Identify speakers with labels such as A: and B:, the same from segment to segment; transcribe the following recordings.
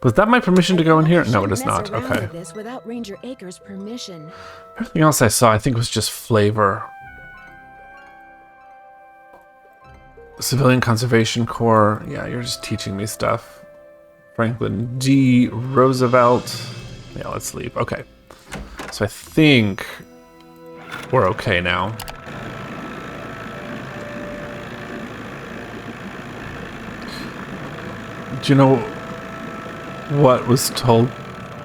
A: Was that my permission to go in here? No, it is not.
B: Mess around
A: Okay.
B: with this without Ranger Acre's permission.
A: Everything else I saw, I think, was just flavor. Civilian Conservation Corps. Yeah, you're just teaching me stuff. Franklin D. Roosevelt. Yeah, let's leave. Okay. So I think we're okay now. Do you know what was told,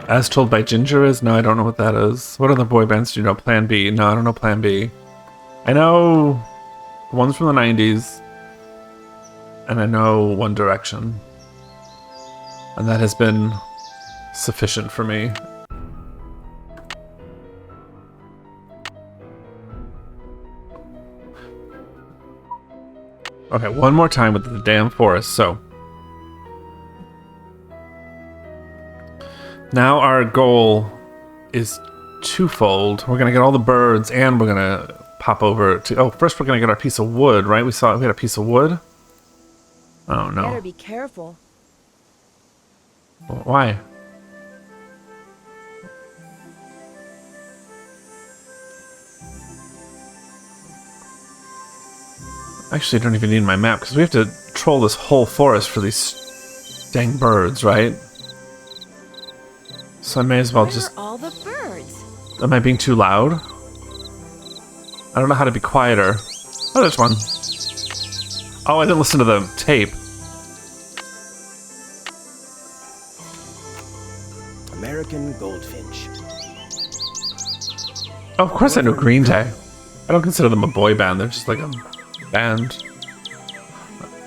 A: as told by Ginger is? No, I don't know what that is. What other boy bands do you know? Plan B. No, I don't know Plan B. I know the ones from the 90s. And I know One Direction. And that has been sufficient for me. Okay, one more time with the damn forest, so. Now our goal is twofold. We're gonna get all the birds and we're gonna pop over to, oh, first we're gonna get our piece of wood, right? We had a piece of wood. Oh no.
B: Better be careful.
A: Why? Actually, I don't even need my map because we have to troll this whole forest for these dang birds, right? So I may as well
B: Where
A: just...
B: are all the birds?
A: Am I being too loud? I don't know how to be quieter. Oh, there's one. Oh, I didn't listen to the tape.
C: American goldfinch.
A: Oh, of course I know Green Day. I don't consider them a boy band. They're just like a band.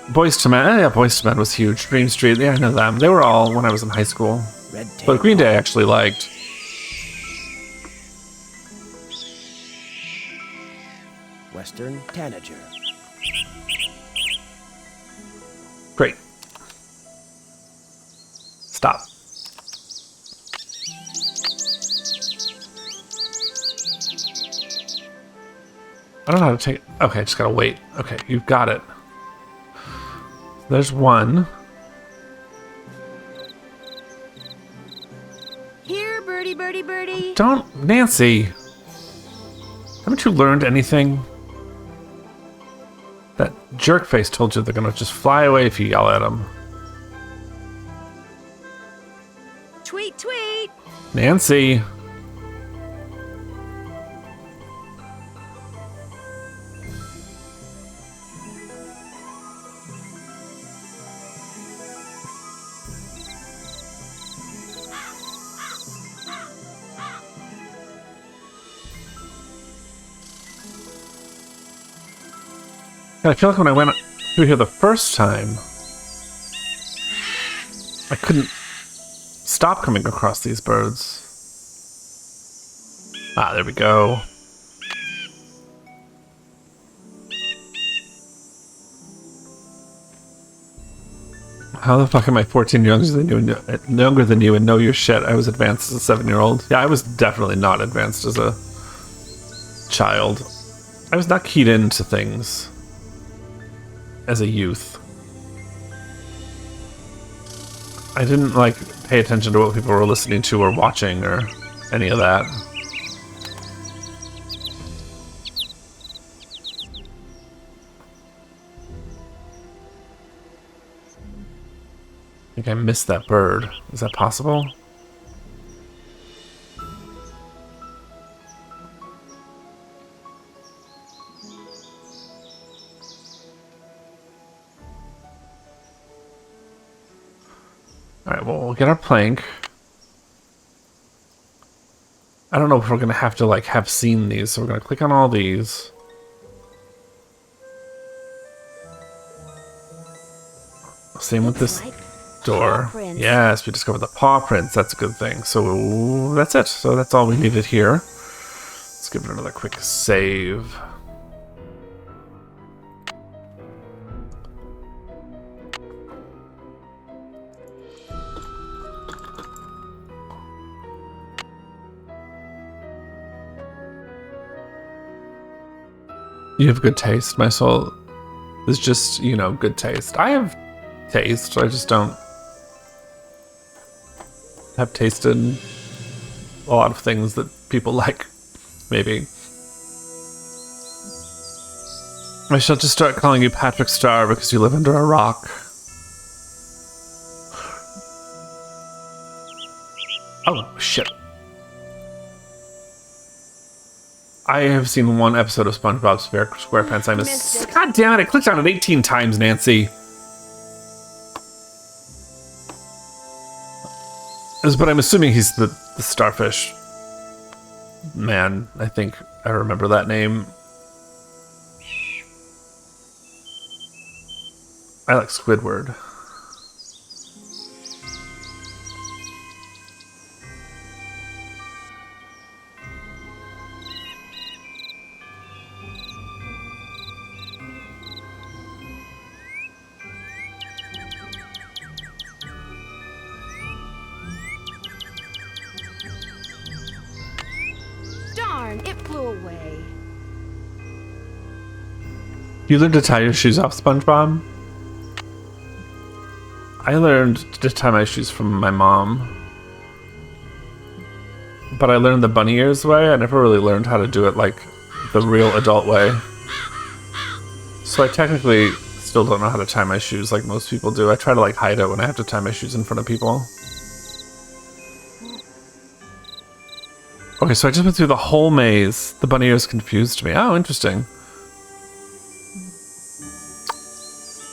A: Boys to Men. Yeah, Boys to Men was huge. Dream Street. Yeah, I know them. They were all when I was in high school.
C: Red
A: But Green Day I actually liked.
C: Western tanager.
A: Great. Stop. I don't know how to take it. Okay, I just gotta wait. Okay, you've got it. There's one.
B: Here, birdie, birdie, birdie.
A: Don't, Nancy. Haven't you learned anything? That jerkface told you they're gonna just fly away if you yell at them.
B: Tweet, tweet.
A: Nancy. I feel like when I went through here the first time, I couldn't stop coming across these birds. Ah, there we go. How the fuck am I 14 younger than you and know your shit? I was advanced as a 7-year-old. Yeah, I was definitely not advanced as a child. I was not keyed into things as a youth. I didn't, like, pay attention to what people were listening to or watching or any of that. I think I missed that bird. Is that possible? Alright, well, we'll get our plank. I don't know if we're gonna have to, like, have seen these, so we're gonna click on all these. Same with this door. Yes, we discovered the paw prints. That's a good thing. So that's it. So that's all we needed here. Let's give it another quick save. You have good taste. My soul is just, you know, good taste. I have taste. I just don't have tasted a lot of things that people like, maybe. I shall just start calling you Patrick Star because you live under a rock. Oh, shit. I have seen one episode of SpongeBob SquarePants. I
B: Missed it.
A: God damn it, I clicked on it 18 times, Nancy. But I'm assuming he's the starfish man. I think I remember that name. I like Squidward.
B: Darn, it flew away.
A: You learned to tie your shoes off, SpongeBob? I learned to tie my shoes from my mom. But I learned the bunny ears way. I never really learned how to do it like the real adult way. So I technically still don't know how to tie my shoes like most people do. I try to like hide it when I have to tie my shoes in front of people. Okay, so I just went through the whole maze. The bunny ears confused me. Oh, interesting.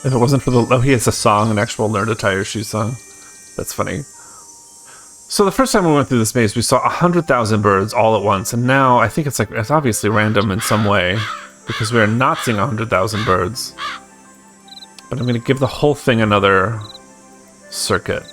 A: If it wasn't for the... Oh, he has a song, an actual Learn to Tie Your Shoes song. That's funny. So the first time we went through this maze, we saw 100,000 birds all at once. And now I think it's like... It's obviously random in some way. Because we are not seeing 100,000 birds. But I'm going to give the whole thing another circuit.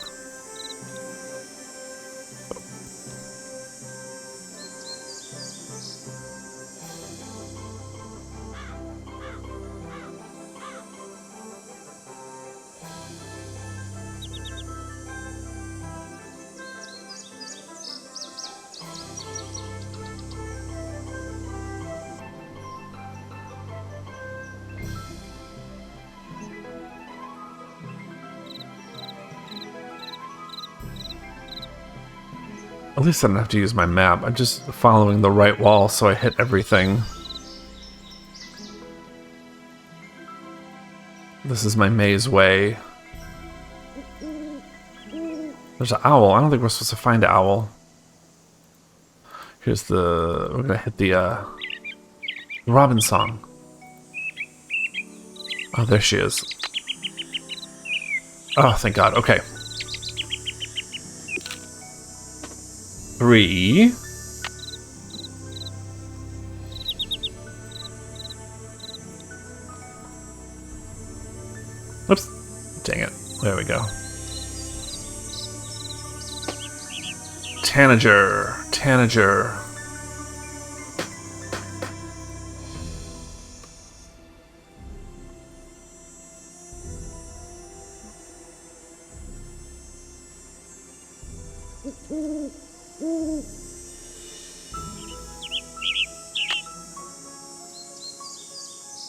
A: At least I don't have to use my map. I'm just following the right wall so I hit everything. This is my maze way. There's an owl. I don't think we're supposed to find an owl. Here's the... We're gonna hit the Robin song. Oh, there she is. Oh, thank God. Okay. 3. Oops. Dang it. There we go. Tanager. Tanager.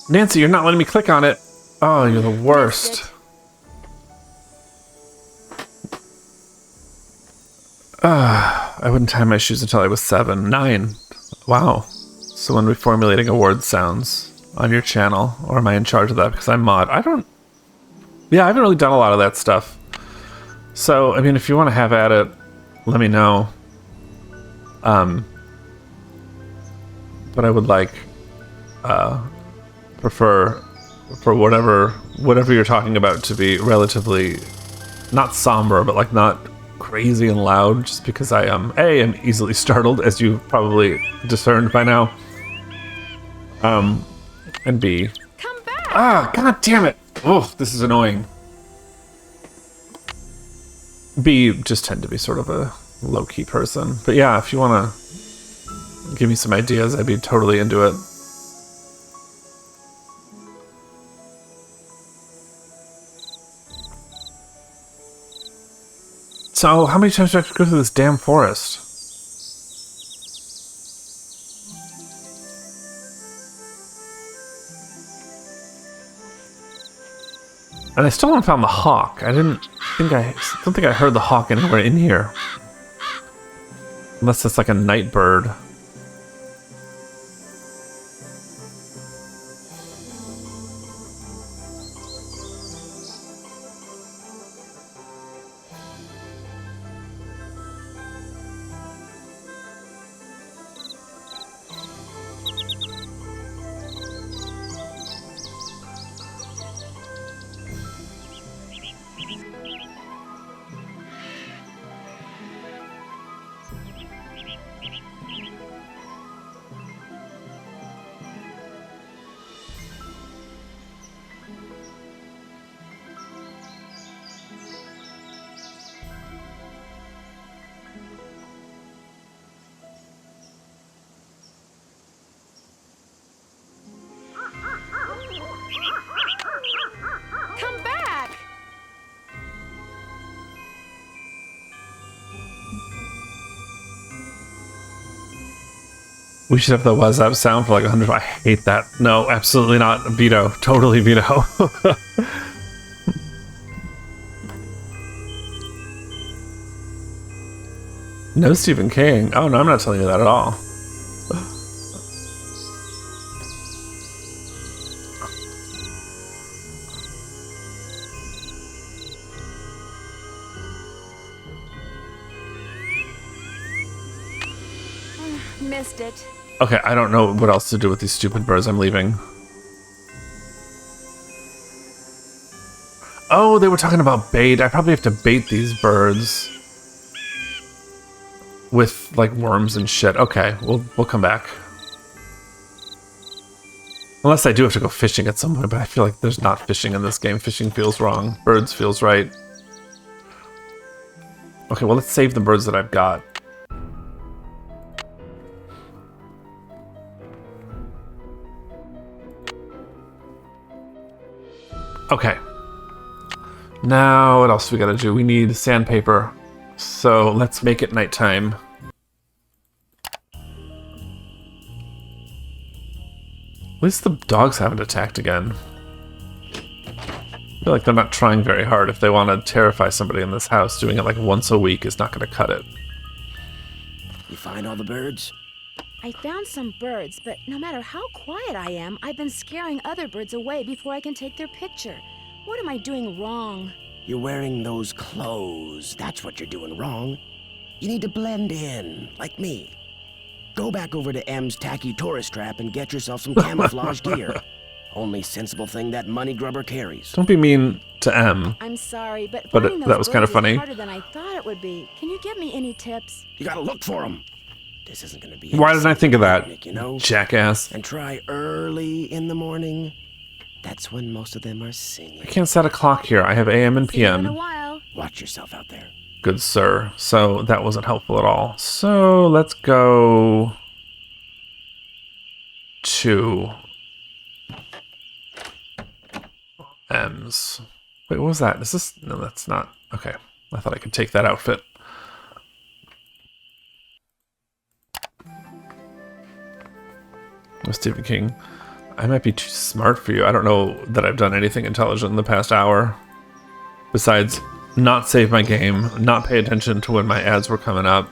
A: Nancy, you're not letting me click on it. Oh, you're the worst. I wouldn't tie my shoes until I was 7. 9. Wow. Someone reformulating award sounds on your channel. Or am I in charge of that because I'm mod? I don't... Yeah, I haven't really done a lot of that stuff. So, I mean, if you want to have at it, let me know. But I would like... prefer for whatever you're talking about to be relatively not somber, but like not crazy and loud, just because I am easily startled, as you've probably discerned by now. And B,
B: Come back.
A: ah, god damn it! Oh, this is annoying. B, just tend to be sort of a low-key person, but yeah, if you want to give me some ideas, I'd be totally into it. So, how many times do I have to go through this damn forest? And I still haven't found the hawk. I don't think I heard the hawk anywhere in here. Unless it's like a night bird.
B: Come back!
A: We should have the WhatsApp sound for like 100. I hate that. No, absolutely not. Veto. Totally veto. No Stephen King. Oh, no, I'm not telling you that at all.
B: Missed it.
A: Okay, I don't know what else to do with these stupid birds. I'm leaving. Oh, they were talking about bait. I probably have to bait these birds with like worms and shit. Okay, we'll come back. Unless I do have to go fishing at some point, but I feel like there's not fishing in this game. Fishing feels wrong. Birds feels right. Okay, well, let's save the birds that I've got. Okay. Now, what else we gotta do? We need sandpaper. So let's make it nighttime. At least the dogs haven't attacked again. I feel like they're not trying very hard. If they want to terrify somebody in this house, doing it like once a week is not going to cut it.
C: You find all the birds?
B: I found some birds, but no matter how quiet I am, I've been scaring other birds away before I can take their picture. What am I doing wrong?
C: You're wearing those clothes. That's what you're doing wrong. You need to blend in, like me. Go back over to M's tacky tourist trap and get yourself some camouflage gear. Only sensible thing that money grubber carries.
A: Don't be mean to M.
B: I'm sorry, but
A: But
B: finding
A: that
B: those
A: was kinda
B: birds is
A: funny.
B: harder than I thought it would be. Can you give me any tips?
C: You gotta look for them. This isn't gonna be.
A: Why didn't I think of that,
C: picnic, you know?
A: jackass?
C: And try early in the morning. That's when most of them are singing.
A: I can't set a clock here. I have AM and
B: See you in a
A: PM.
B: while.
C: Watch yourself out there.
A: Good sir. So that wasn't helpful at all. So let's go to M's. Wait, what was that? Is this? No, that's not. Okay. I thought I could take that outfit. Oh, Stephen King. I might be too smart for you. I don't know that I've done anything intelligent in the past hour. Besides, not save my game, not pay attention to when my ads were coming up,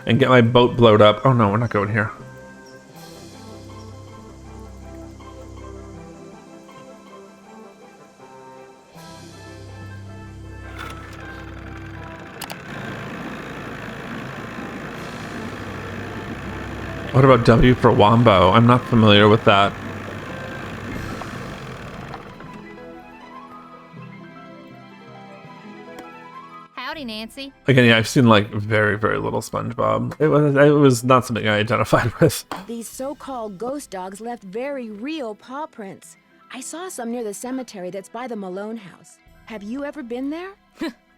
A: and get my boat blowed up. Oh no, we're not going here. What about W for Wombo? I'm not familiar with that.
D: Howdy, Nancy.
A: Again, yeah, I've seen like very, very little SpongeBob. It was not something I identified with.
B: These so-called ghost dogs left very real paw prints. I saw some near the cemetery that's by the Malone house. Have you ever been there?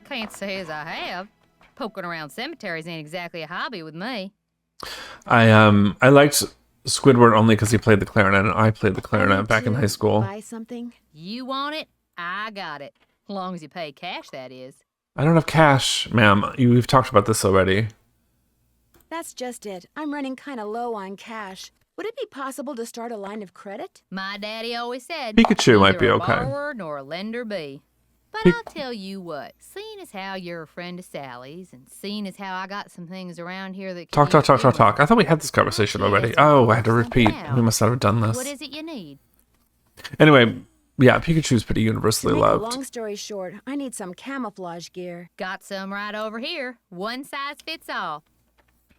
D: Can't say as I have. Poking around cemeteries ain't exactly a hobby with me.
A: I liked Squidward only because he played the clarinet and I played the
B: I
A: clarinet
B: need
A: back in
B: to
A: high school.
B: Buy something?
D: You want it? I got it. Long as you pay cash, that is.
A: I don't have cash, ma'am. We've talked about this already.
B: That's just it. I'm running kind of low on cash. Would it be possible to start a line of credit?
D: My daddy always said,
A: Pikachu might be
D: "Neither a
A: okay."
D: borrower nor a lender be." But
A: Pick-
D: I'll tell you what, seeing as how you're a friend of Sally's, and seeing as how I got some things around here that
A: Talk.
D: can use doing,
A: I thought we had this conversation already.
D: yes,
A: Oh, I had to
D: we'll work something
A: repeat.
D: out.
A: We must not have done
D: What
A: this.
D: is it you need?
A: Anyway, yeah, Pikachu's pretty
B: To
A: universally
B: make a
A: loved.
B: long story short, I need some camouflage gear.
D: Got some right over here. One size fits all.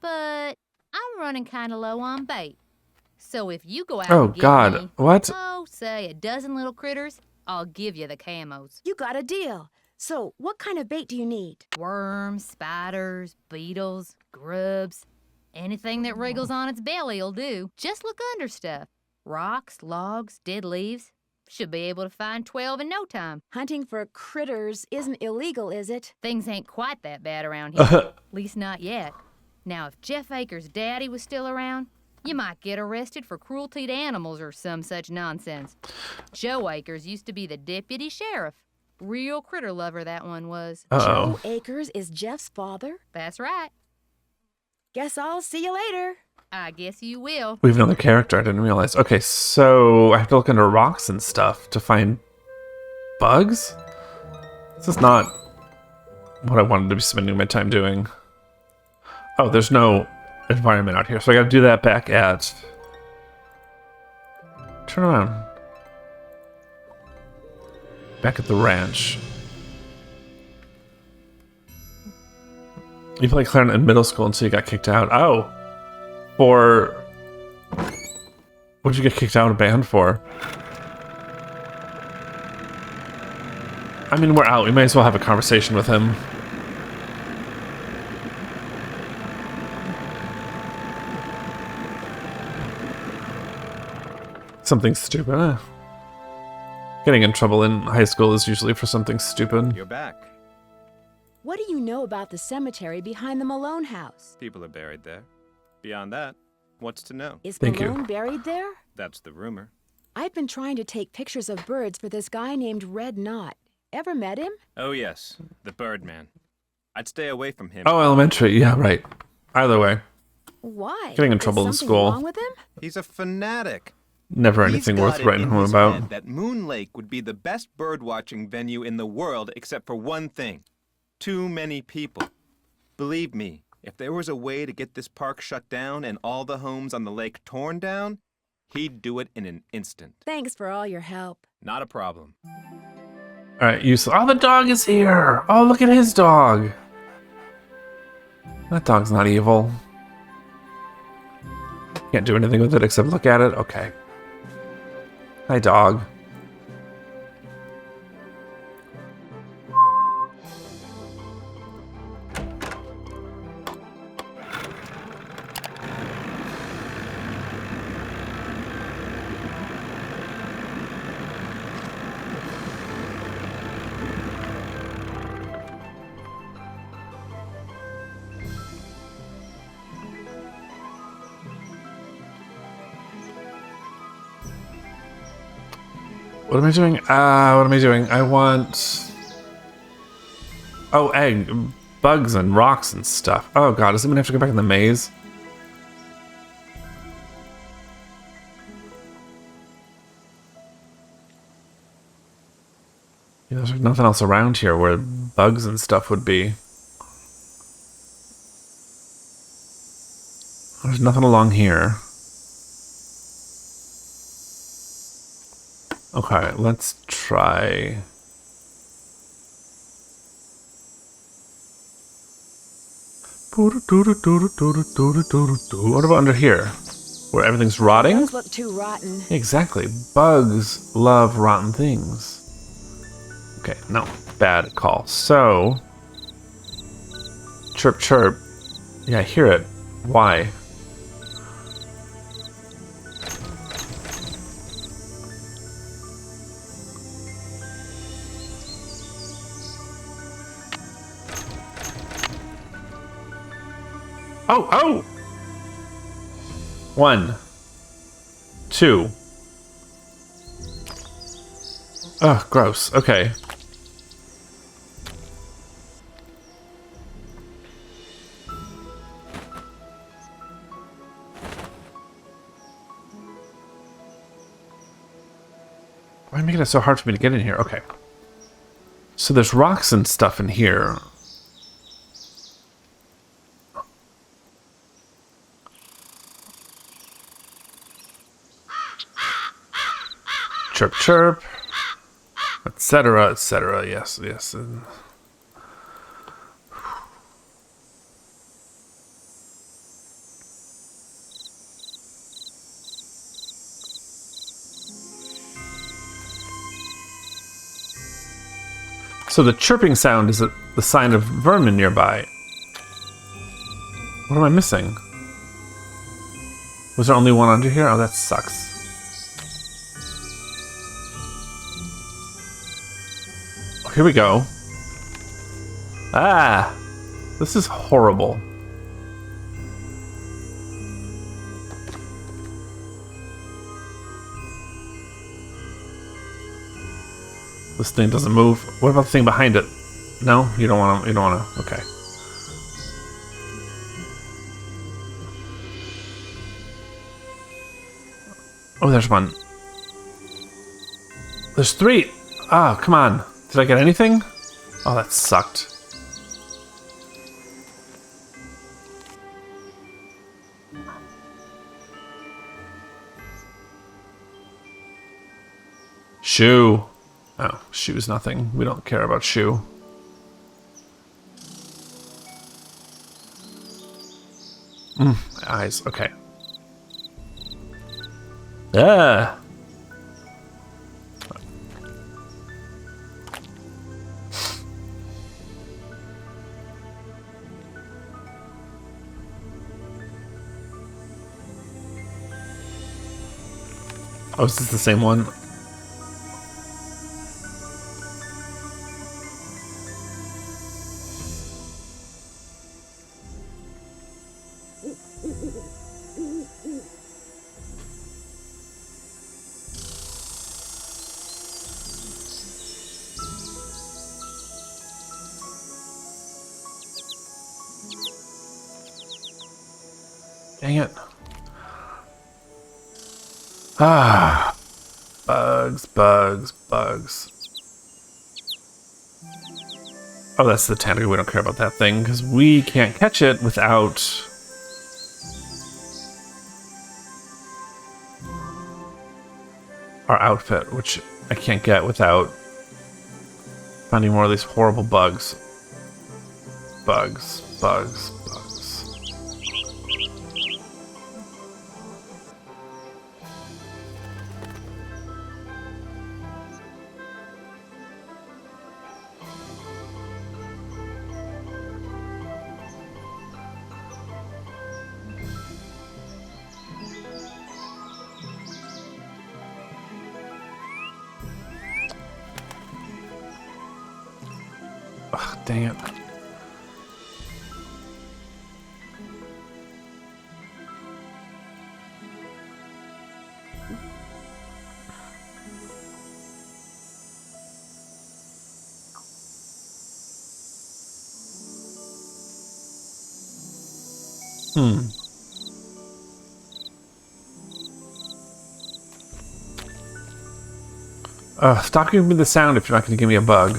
D: But I'm running kind of low on bait. So if you go out
A: Oh,
D: and get
A: God.
D: me,
A: What?
D: oh, say a dozen little critters, I'll give you the camos.
B: You got a deal. So, what kind of bait do you need?
D: Worms, spiders, beetles, grubs. Anything that wriggles on its belly'll do. Just look under stuff. Rocks, logs, dead leaves. Should be able to find 12 in no time.
B: Hunting for critters isn't illegal, is it?
D: Things ain't quite that bad around here. At least not yet. Now, if Jeff Akers' daddy was still around, you might get arrested for cruelty to animals or some such nonsense. Joe Akers used to be the deputy sheriff. Real critter lover, that one was.
A: Uh-oh.
B: Joe Akers is Jeff's father?
D: That's right.
B: Guess I'll see you later.
D: I guess you will.
A: We have another character I didn't realize. Okay, so I have to look under rocks and stuff to find bugs? This is not what I wanted to be spending my time doing. Oh, there's no environment out here, so I gotta do that back at... Turn around. Back at the ranch. You played clarinet in middle school until you got kicked out. Oh! For... What did you get kicked out of band for? I mean, we're out. We may as well have a conversation with him. Something stupid. Getting in trouble in high school is usually for something stupid.
E: You're back.
B: What do you know about the cemetery behind the Malone house?
E: People are buried there. Beyond that, what's to know?
B: Is
A: Thank you.
B: Malone buried there?
E: That's the rumor.
B: I've been trying to take pictures of birds for this guy named Red Knot. Ever met him?
E: Oh yes, the Birdman. I'd stay away from him.
A: Oh, elementary. Yeah, right. Either way,
B: Why?
A: Getting in
B: Is
A: trouble in
B: something
A: school.
B: wrong with him?
E: He's a fanatic.
A: never
E: He's
A: anything
E: got
A: worth
E: it
A: writing
E: in
A: home
E: his
A: about.
E: head that Moon Lake would be the best bird-watching venue in the world except for one thing. Too many people. Believe me, if there was a way to get this park shut down and all the homes on the lake torn down, he'd do it in an instant.
B: Thanks for all your help.
E: Not a problem.
A: Alright, oh, the dog is here! Oh, look at his dog! That dog's not evil. Can't do anything with it except look at it? Okay. Hi, dog. What am I doing? What am I doing? I want... Oh, egg. Bugs and rocks and stuff. Oh god, does it mean I have to go back in the maze? Yeah, there's nothing else around here where bugs and stuff would be. There's nothing along here. Okay, let's try... What about under here? Where everything's rotting?
B: Those look too rotten.
A: Exactly. Bugs love rotten things. Okay, no. Bad call. So... Chirp, chirp. Yeah, I hear it. Why? Oh, oh! 1, 2. Ugh, gross. Okay. Why are you making it so hard for me to get in here? Okay. So there's rocks and stuff in here. Chirp, chirp, etc., etc. Yes, yes. So the chirping sound is the sign of vermin nearby. What am I missing? Was there only one under here? Oh, that sucks. Oh, here we go. Ah! This is horrible. This thing doesn't move. What about the thing behind it? No? You don't want to, okay. Oh, there's one. There's 3. Ah, come on. Did I get anything? Oh, that sucked. Shoe. Oh, shoe's nothing. We don't care about shoe. Eyes. Okay. Ah. Oh, is this the same one? Dang it. Ah. Bugs, bugs, bugs. Oh, that's the tentacle. We don't care about that thing because we can't catch it without our outfit, which I can't get without finding more of these horrible bugs. Bugs, bugs, bugs. Ugh, dang it. Stop giving me the sound if you're not going to give me a bug.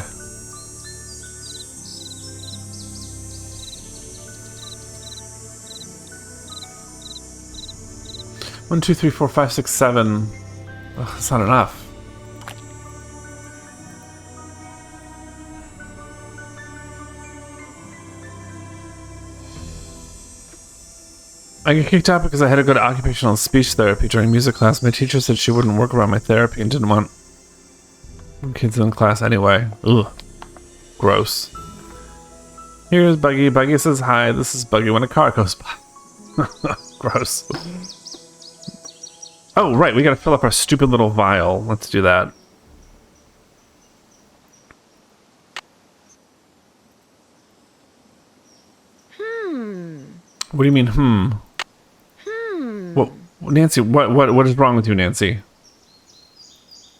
A: One, two, three, four, five, six, seven. Ugh, that's not enough. I get kicked out because I had to go to occupational speech therapy during music class. My teacher said she wouldn't work around my therapy and didn't want kids in class anyway. Ugh. Gross. Here's Buggy. Buggy says hi. This is Buggy when a car goes by. Gross. Oh, right. We gotta fill up our stupid little vial. Let's do that. What do you mean, What, Nancy, what is wrong with you, Nancy?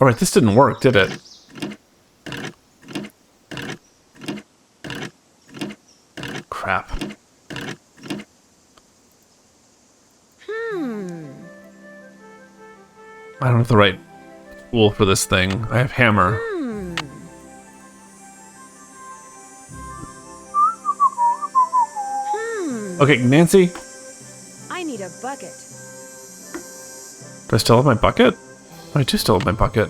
A: Alright, this didn't work, did it? Crap. I don't have the right tool for this thing. I have hammer. Okay, Nancy.
B: I need a bucket.
A: Do I still have my bucket? I do still have my bucket.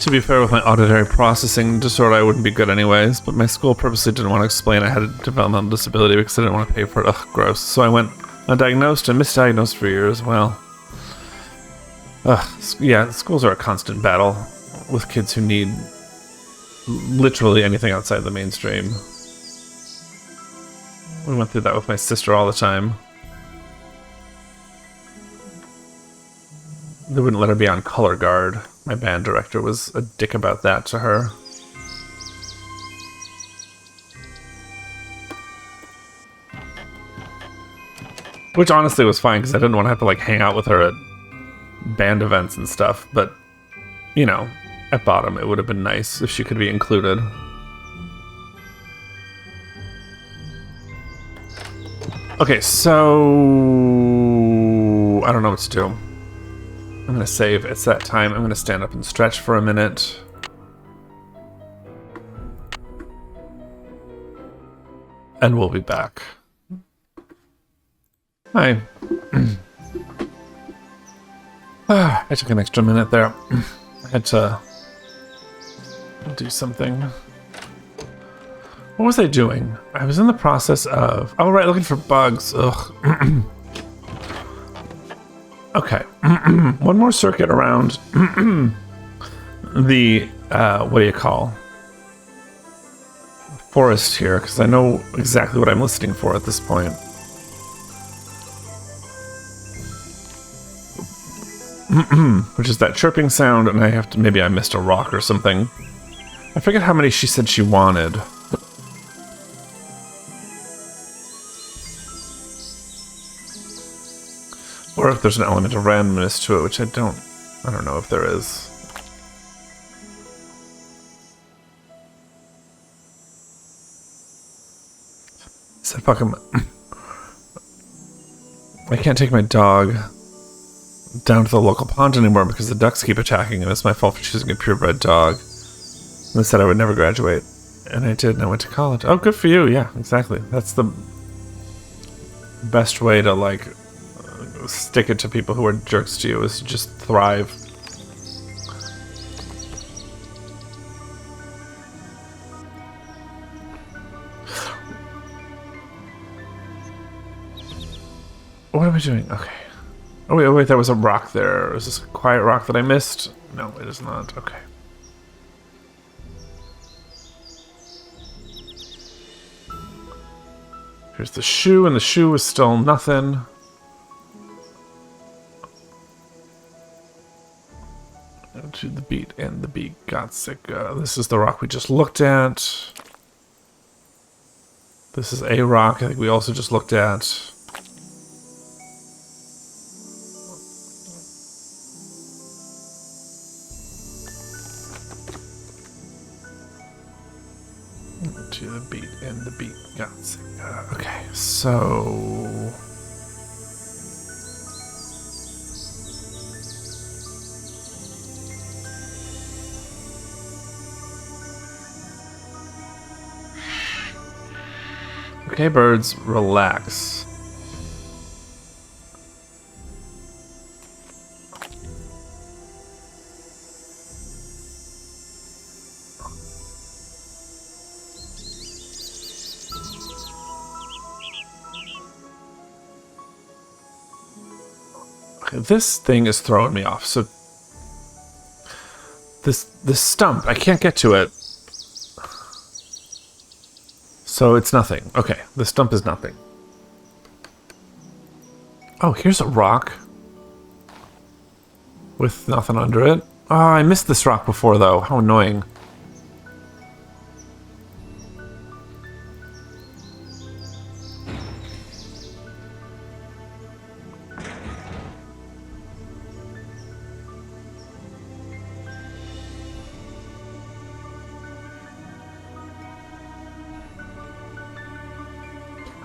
A: To be fair, with my auditory processing disorder, I wouldn't be good anyways, but my school purposely didn't want to explain I had a developmental disability because I didn't want to pay for it. Ugh, gross. So I went undiagnosed and misdiagnosed for years. Well, yeah, schools are a constant battle with kids who need literally anything outside the mainstream. We went through that with my sister all the time. They wouldn't let her be on color guard. My band director was a dick about that to her. Which honestly was fine because I didn't want to have to like hang out with her at band events and stuff, but you know, at bottom it would have been nice if she could be included. Okay, so I don't know what to do. I'm gonna save. It's that time. I'm gonna stand up and stretch for a minute. And we'll be back. Hi. I took an extra minute there. I had to do something. What was I doing? I was in the process of... Oh, right, looking for bugs. Ugh. Okay. One more circuit around the, what do you call? Forest here, because I know exactly what I'm listening for at this point. Which is that chirping sound, and I have to... Maybe I missed a rock or something. I forget how many she said she wanted. Or if there's an element of randomness to it, which I don't know if there is. I said, fuck him. I can't take my dog down to the local pond anymore because the ducks keep attacking and it's my fault for choosing a purebred dog. And they said I would never graduate. And I did, and I went to college. Oh, good for you. Yeah, exactly. That's the best way to, like... stick it to people who are jerks to you, is to just thrive. What am I doing? Okay. Oh wait, there was a rock there. Is this a quiet rock that I missed? No, it is not. Okay. Here's the shoe, and the shoe is still nothing. To the beat and the beat got sick. This is the rock we just looked at. This is a rock I think we also just looked at. To the beat and the beat got sick. Okay, so... Okay, birds, relax. Okay, this thing is throwing me off. So this stump, I can't get to it. So it's nothing. Okay, the stump is nothing. Oh, here's a rock. With nothing under it. Oh, I missed this rock before, though. How annoying.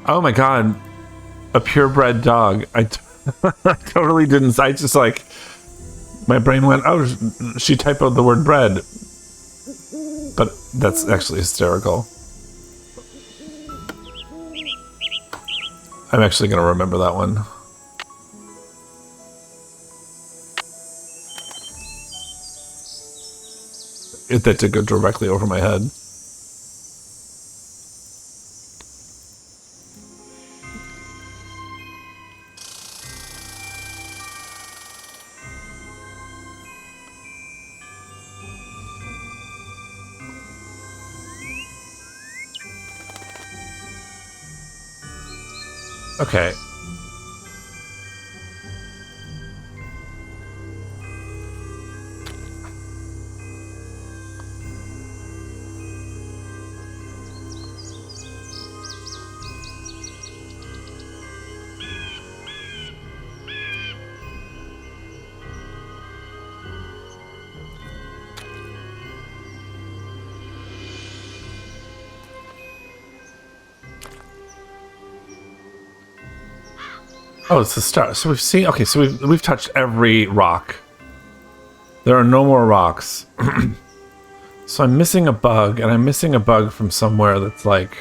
A: Oh my god. A purebred dog. I totally didn't. I just like, my brain went, oh, she typoed the word bread. But that's actually hysterical. I'm actually going to remember that one. That did go directly over my head. Okay. Oh, it's the start. So we've seen. Okay, so we've touched every rock. There are no more rocks. So I'm missing a bug, and I'm missing a bug from somewhere that's like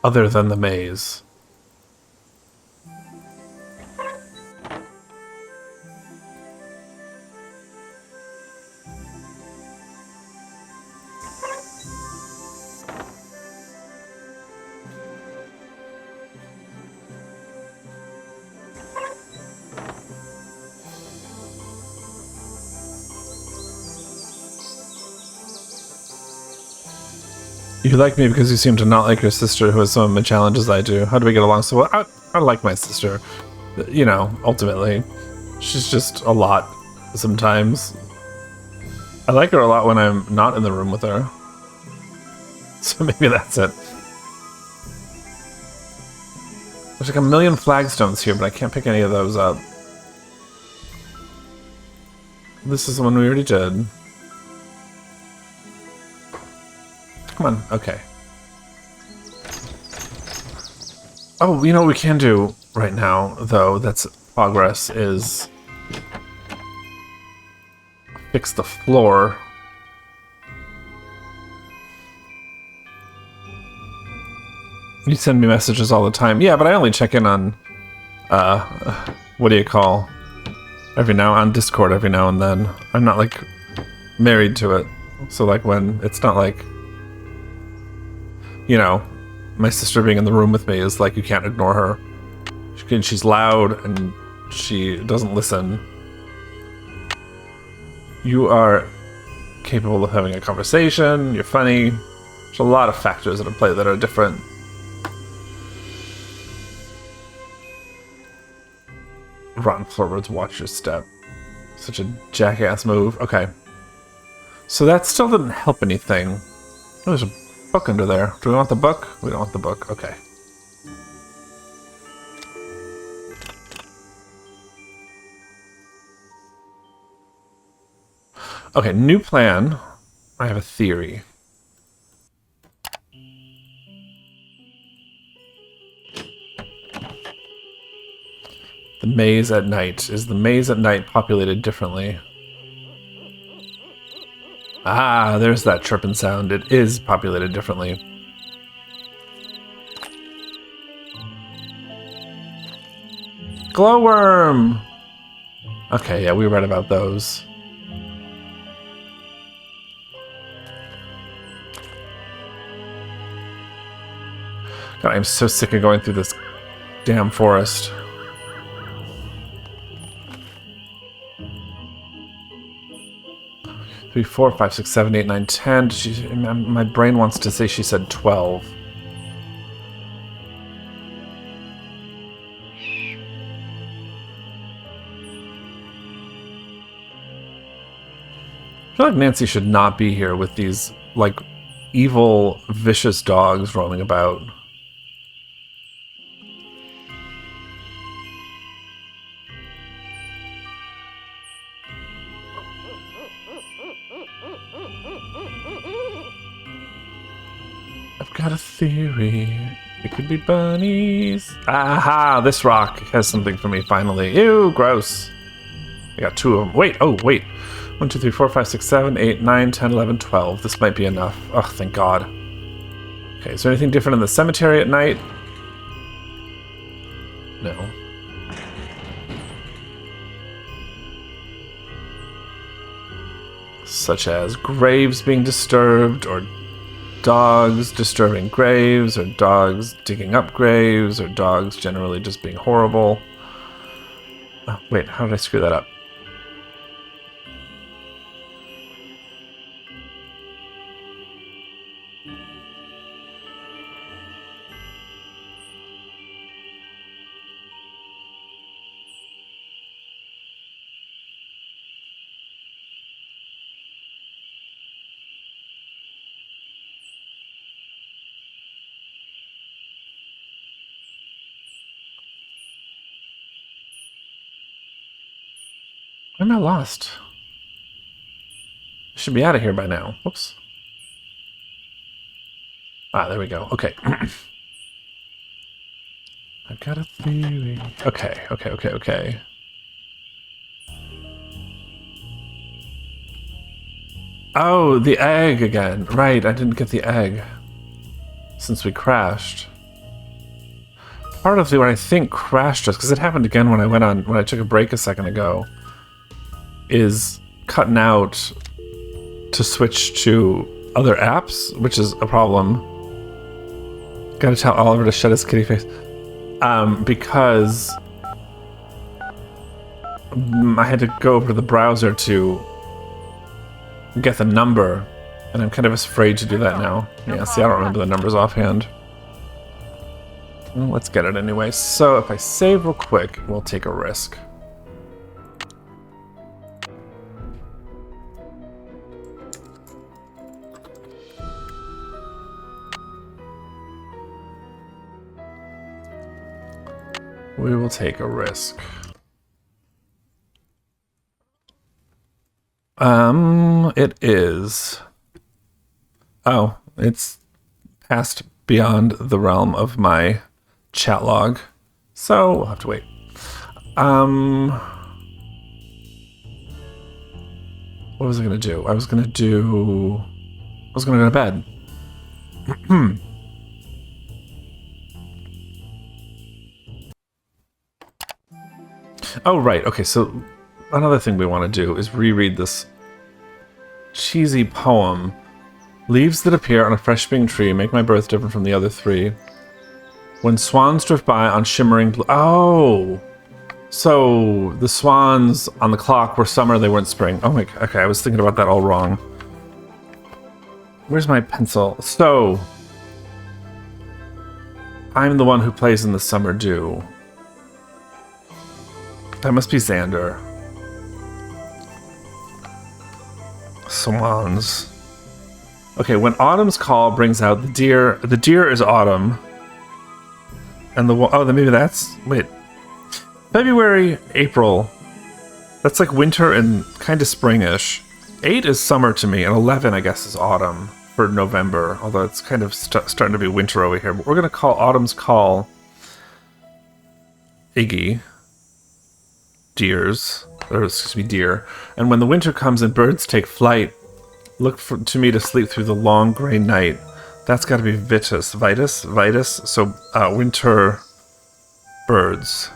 A: other than the maze. You like me because you seem to not like your sister who has some of my challenges I do. How do we get along so well? I like my sister. You know, ultimately. She's just a lot sometimes. I like her a lot when I'm not in the room with her. So maybe that's it. There's like a million flagstones here, but I can't pick any of those up. This is the one we already did. Come on, okay. Oh, you know what we can do right now, though, that's progress, is fix the floor. You send me messages all the time. Yeah, but I only check in on, what do you call? Every now, on Discord every now and then. I'm not, like, married to it. So, like, when, it's not like, you know, my sister being in the room with me is like, you can't ignore her. She's loud and she doesn't listen. You are capable of having a conversation, you're funny. There's a lot of factors at play that are different. Run forwards, watch your step. Such a jackass move. Okay. So that still didn't help anything. Oh, there's a book under there. Do we want the book? We don't want the book. Okay. Okay, new plan. I have a theory. The maze at night. Is the maze at night populated differently? Ah, there's that chirping sound. It is populated differently. Glowworm! Okay, yeah, we read about those. God, I'm so sick of going through this damn forest. Three, 4, 5, 6, 7, 8, 9, 10. My brain wants to say she said 12. I feel like Nancy should not be here with these, like, evil, vicious dogs roaming about. I've got a theory. It could be bunnies. Aha! This rock has something for me, finally. Ew, gross. I got 2 of them. Wait, oh, wait. 1, 2, 3, 4, 5, 6, 7, 8, 9, 10, 11, 12. This might be enough. Oh, thank God. Okay, is there anything different in the cemetery at night? No. Such as graves being disturbed, or dogs disturbing graves, or dogs digging up graves, or dogs generally just being horrible. Oh, wait, how did I screw that up? Why am I lost? I should be out of here by now. Whoops. Ah, there we go. Okay. I've got a theory. Okay. Oh, the egg again. Right, I didn't get the egg. Since we crashed. Part of what I think crashed us, because it happened again when I took a break a second ago, is cutting out to switch to other apps, which is a problem. Gotta tell Oliver to shut his kitty face. Because I had to go over to the browser to get the number, and I'm kind of afraid to do that now. Yeah, see, I don't remember the numbers offhand. Well, let's get it anyway. So if I save real quick, we'll take a risk. We will take a risk. It is... Oh, it's passed beyond the realm of my chat log. So, we'll have to wait. What was I gonna do? I was gonna go to bed. Oh, right. Okay, so another thing we want to do is reread this cheesy poem. Leaves that appear on a fresh spring tree make my birth different from the other 3. When swans drift by on shimmering blue... Oh! So, the swans on the clock were summer, they weren't spring. Oh my... Okay, I was thinking about that all wrong. Where's my pencil? So... I'm the one who plays in the summer dew. That must be Xander. Swans. Okay, when autumn's call brings out the deer is autumn. And then maybe that's... Wait. February, April. That's like winter and kind of springish. 8 is summer to me, and 11, I guess, is autumn for November. Although it's kind of starting to be winter over here. But we're going to call autumn's call Iggy. Deer. And when the winter comes and birds take flight, look to me to sleep through the long gray night. That's got to be Vitus. So, winter birds.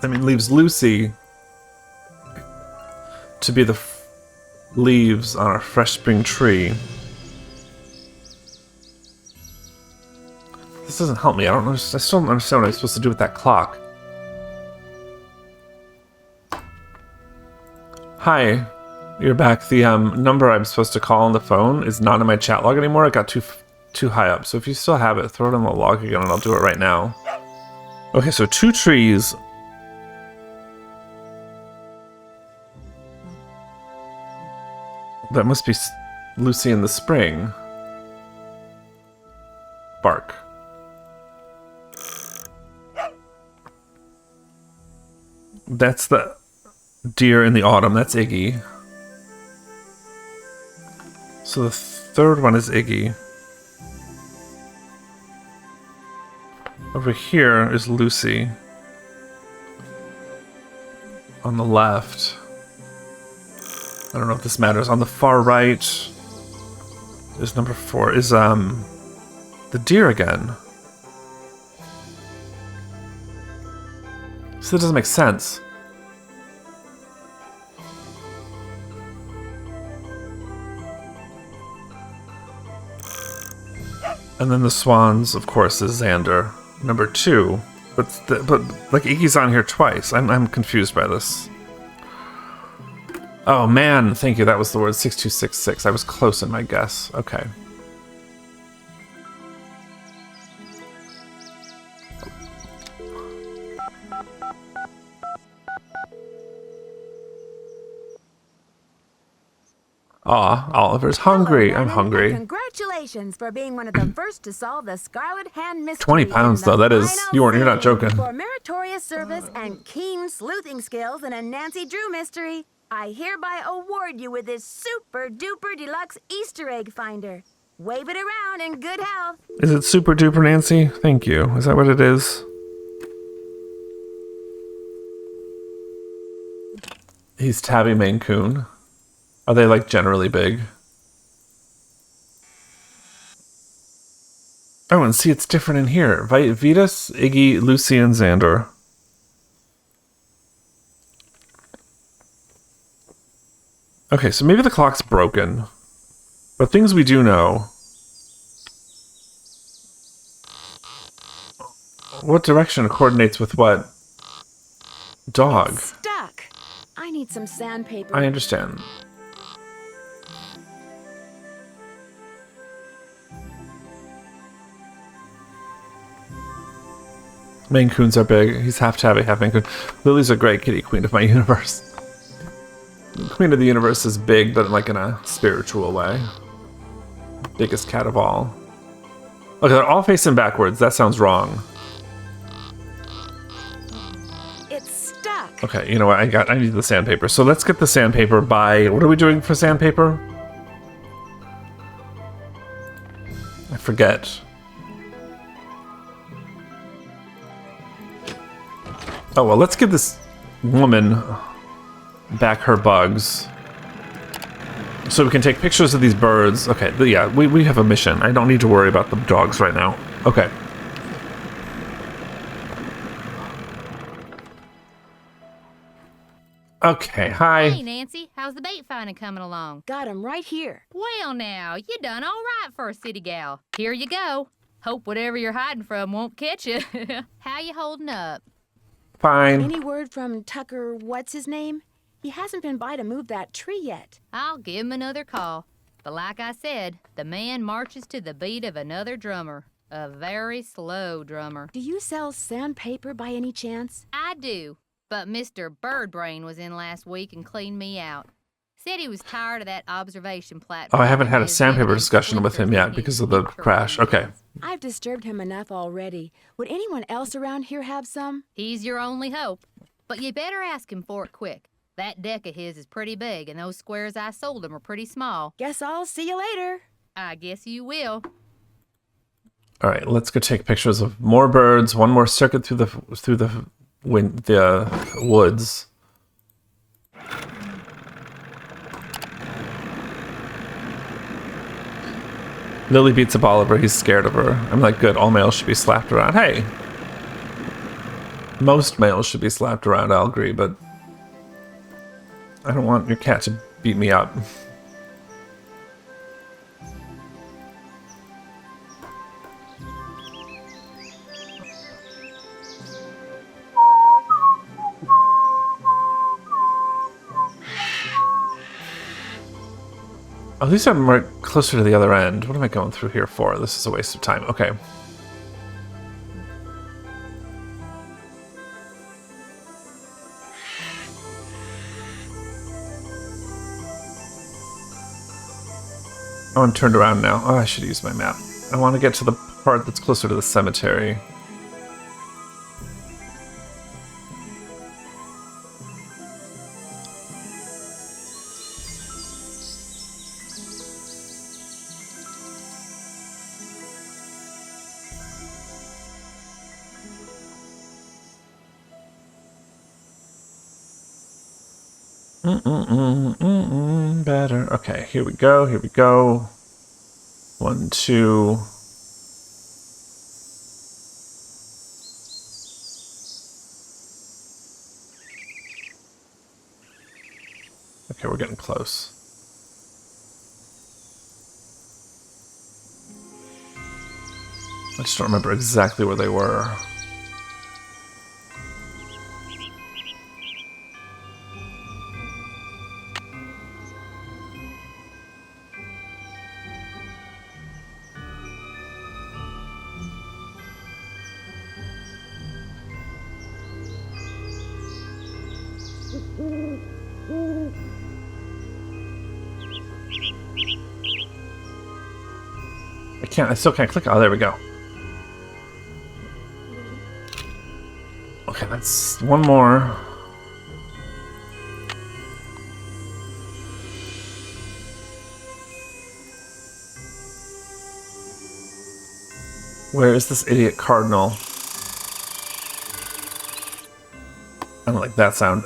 A: That leaves Lucy to be the leaves on a fresh spring tree. This doesn't help me. I still don't understand what I'm supposed to do with that clock. Hi, you're back. The number I'm supposed to call on the phone is not in my chat log anymore. It got too high up. So if you still have it, throw it in the log again and I'll do it right now. Okay, so 2 trees. That must be Lucy in the spring. Bark. That's the deer in the autumn. That's Iggy. So the third one is Iggy. Over here is Lucy. On the left. I don't know if this matters. On the far right is number 4. Is the deer again. So that doesn't make sense. And then the swans, of course, is Xander, number 2. But like Iggy's on here twice. I'm confused by this. Oh man, thank you. That was the word 6266. I was close in my guess. Okay. Aw, Oliver's hungry.
B: Hello,
A: I'm
B: Lennon,
A: hungry.
B: and congratulations for being one of the first to solve the Scarlet Hand mystery.
A: 20 pounds,
B: in the
A: though. That is...
B: final
A: You're not
B: scene.
A: joking.
B: For meritorious service and keen sleuthing skills in a Nancy Drew mystery, I hereby award you with this super duper deluxe Easter egg finder. Wave it around in good health.
A: Is it super duper Nancy? Thank you. Is that what it is? He's Tabby Maine Coon. Are they like generally big? Oh, and see, it's different in here. Vitas, Iggy, Lucy, and Xander. Okay, so maybe the clock's broken. But things we do know. What direction coordinates with what? Dog.
B: It's stuck. I need some sandpaper.
A: I understand. Maine Coons are big. He's half tabby, half Maine Coon. Lily's a great kitty, queen of my universe. Queen of the universe is big, but like in a spiritual way. Biggest cat of all. Okay, they're all facing backwards. That sounds wrong.
B: It's stuck.
A: Okay, you know what? I need the sandpaper. So let's get the sandpaper by... What are we doing for sandpaper? I forget. Oh, well, let's give this woman back her bugs. So we can take pictures of these birds. Okay, yeah, we have a mission. I don't need to worry about the dogs right now. Okay. Okay, hi.
D: Hey, Nancy, how's the bait finding coming along?
B: Got him right here.
D: Well, now, you done all right for a city gal. Here you go. Hope whatever you're hiding from won't catch you. How you holding up?
A: Fine.
B: Any word from Tucker, what's his name? He hasn't been by to move that tree yet.
D: I'll give him another call. But like I said, the man marches to the beat of another drummer. A very slow drummer.
B: Do you sell sandpaper by any chance?
D: I do. But Mr. Birdbrain was in last week and cleaned me out. Said he was tired of that observation platform.
A: Oh, I haven't had a
D: and
A: sandpaper
D: his
A: discussion with him yet
D: splinters
A: because
D: in
A: of the
D: his
A: crash. Okay.
B: I've disturbed him enough already. Would anyone else around here have some?
D: He's your only hope. But you better ask him for it quick. That deck of his is pretty big, and those squares I sold him are pretty small.
B: Guess I'll see you later.
D: I guess you will.
A: All right, let's go take pictures of more birds. One more circuit through the woods. Lily beats up Oliver. He's scared of her. I'm like, good. All males should be slapped around. Hey, most males should be slapped around. I'll agree, but I don't want your cat to beat me up. At least I'm right closer to the other end. What am I going through here for? This is a waste of time. Okay. Oh, I'm turned around now. Oh, I should use my map. I want to get to the part that's closer to the cemetery. Better. Okay, here we go. Here we go. 1, 2. Okay, we're getting close. I just don't remember exactly where they were. I still can't click. Oh, there we go. Okay, that's one more. Where is this idiot cardinal? I don't like that sound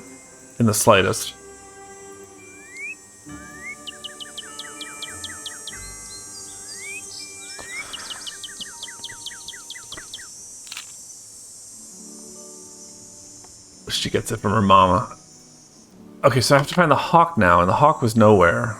A: in the slightest. She gets it from her mama. Okay, so I have to find the hawk now, and the hawk was nowhere.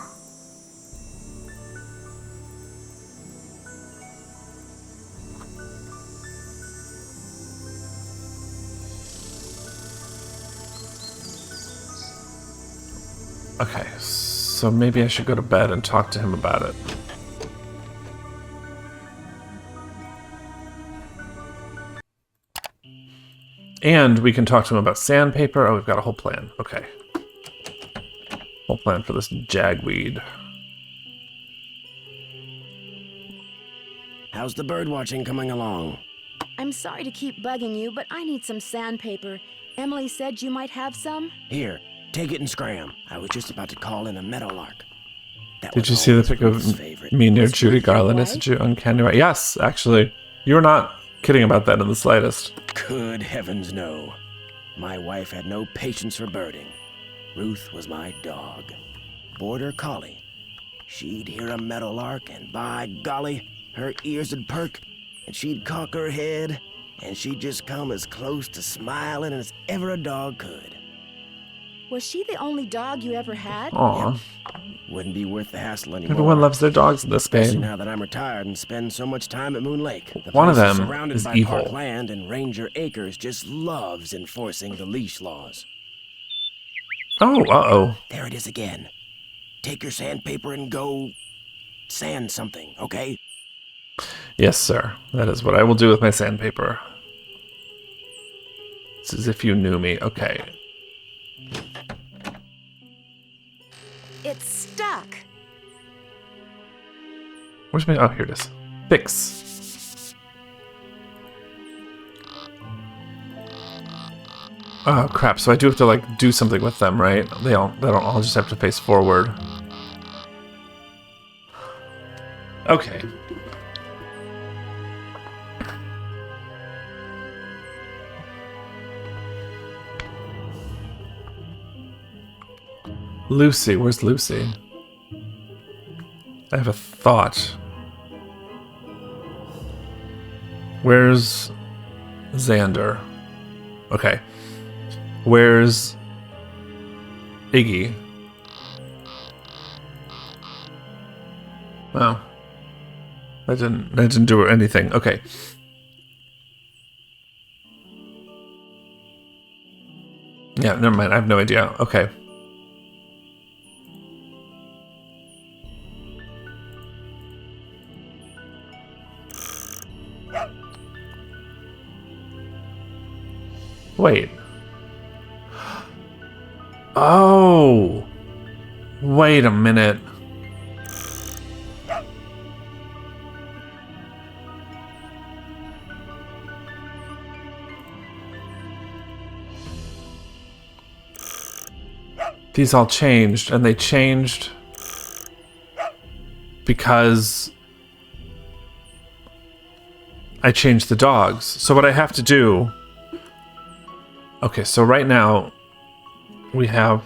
A: Okay, so maybe I should go to bed and talk to him about it. And we can talk to him about sandpaper. Oh, we've got a whole plan. Okay. Whole plan for this jagweed.
C: How's the bird watching coming along?
B: I'm sorry to keep bugging you, but I need some sandpaper. Emily said you might have some.
C: Here, take it and scram. I was just about to call in a meadowlark.
A: Did you see the pic of me near Judy Garland Institute on Uncanny Valley? Yes, actually. You were not kidding about that in the slightest.
C: Good heavens, no. My wife had no patience for birding. Ruth was my dog. Border collie. She'd hear a meadowlark, and by golly, her ears would perk, and she'd cock her head, and she'd just come as close to smiling as ever a dog could.
B: Was she the only dog you ever had?
A: Aw.
C: Wouldn't be worth the hassle anymore.
A: Everyone loves their dogs in this
C: Especially
A: game.
C: now that I'm retired and spend so much time at Moon Lake. The
A: One of
C: place
A: them
C: surrounded
A: is
C: by
A: evil.
C: park land, and Ranger Acres just loves enforcing the leash laws.
A: Oh, uh-oh.
C: There it is again. Take your sandpaper and go sand something, okay?
A: Yes, sir. That is what I will do with my sandpaper. It's as if you knew me. Okay.
B: It's stuck.
A: Where's my... Oh, here it is. Fix. Oh, crap. So I do have to, like, do something with them, right? They don't all just have to face forward. Okay. Lucy. Where's Lucy? I have a thought. Where's Xander? Okay. Where's Iggy? Oh. I didn't do anything. Okay. Yeah, never mind. I have no idea. Okay. Wait. Oh. Wait a minute. These all changed, and they changed because I changed the dogs. So what I have to do... Okay, so right now we have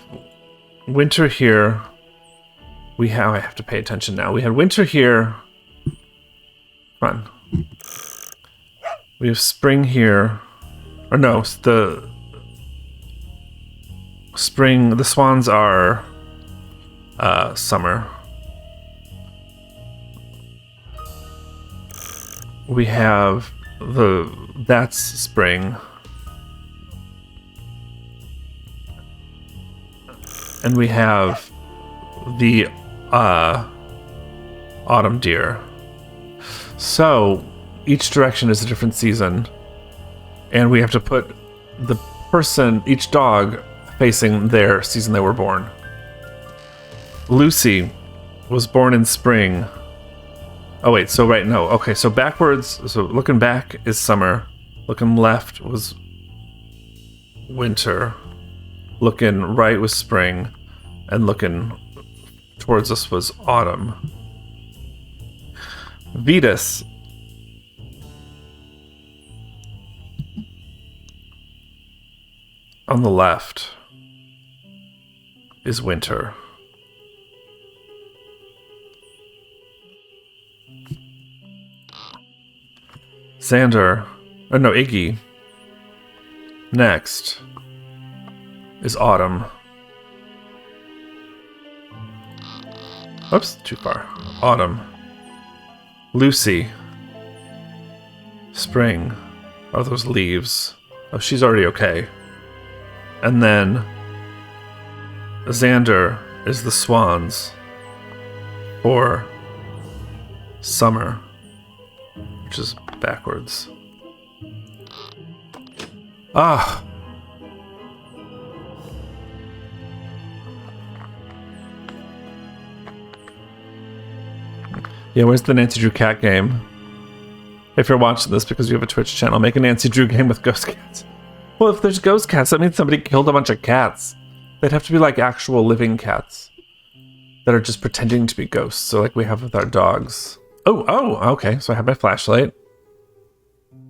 A: winter here. I have to pay attention now. We had winter here. Come on. We have spring here. Or no, the spring, the swans are summer. We have that's spring. And we have the autumn deer. So each direction is a different season. And we have to put the person, each dog, facing their season they were born. Lucy was born in spring. Oh wait, so right, no. Okay, so backwards, so looking back is summer. Looking left was winter. Looking right was spring. And looking towards us was autumn. Vetus. On the left is winter. Iggy. Next is autumn. Oops, too far. Autumn. Lucy. Spring. Oh, those leaves. Oh, she's already okay. And then Xander is the swans for summer, which is backwards. Ah! Yeah, where's the Nancy Drew cat game? If you're watching this because you have a Twitch channel, make a Nancy Drew game with ghost cats. Well, if there's ghost cats, that means somebody killed a bunch of cats. They'd have to be like actual living cats that are just pretending to be ghosts. So like we have with our dogs. Oh, okay. So I have my flashlight.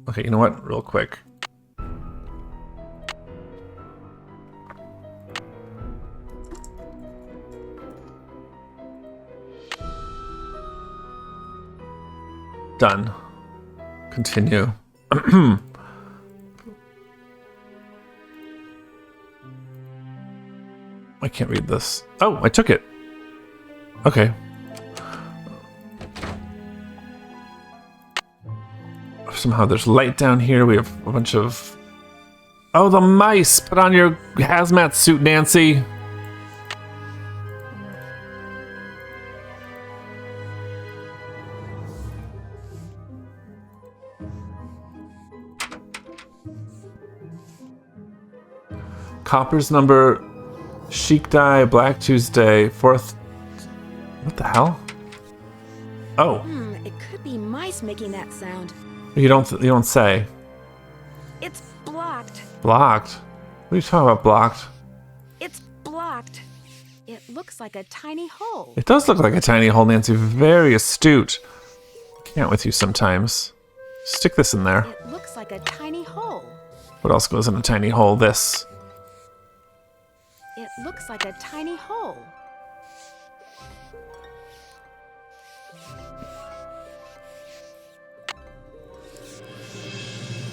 A: Okay, you know what? Real quick. Done. Continue. I can't read this. Oh, I took it. Okay. Somehow there's light down here. We have a bunch of... Oh, the mice! Put on your hazmat suit, Nancy! Copper's number... Chic Dye, Black Tuesday, 4th... What the hell? Oh.
B: It could be mice making that sound.
A: You don't say.
B: It's blocked.
A: Blocked? What are you talking about, blocked?
B: It's blocked. It looks like a tiny hole.
A: It does look like a tiny hole, Nancy. Very astute. Can't with you sometimes. Stick this in there.
B: It looks like a tiny hole.
A: What else goes in a tiny hole? This.
B: It looks like a tiny hole.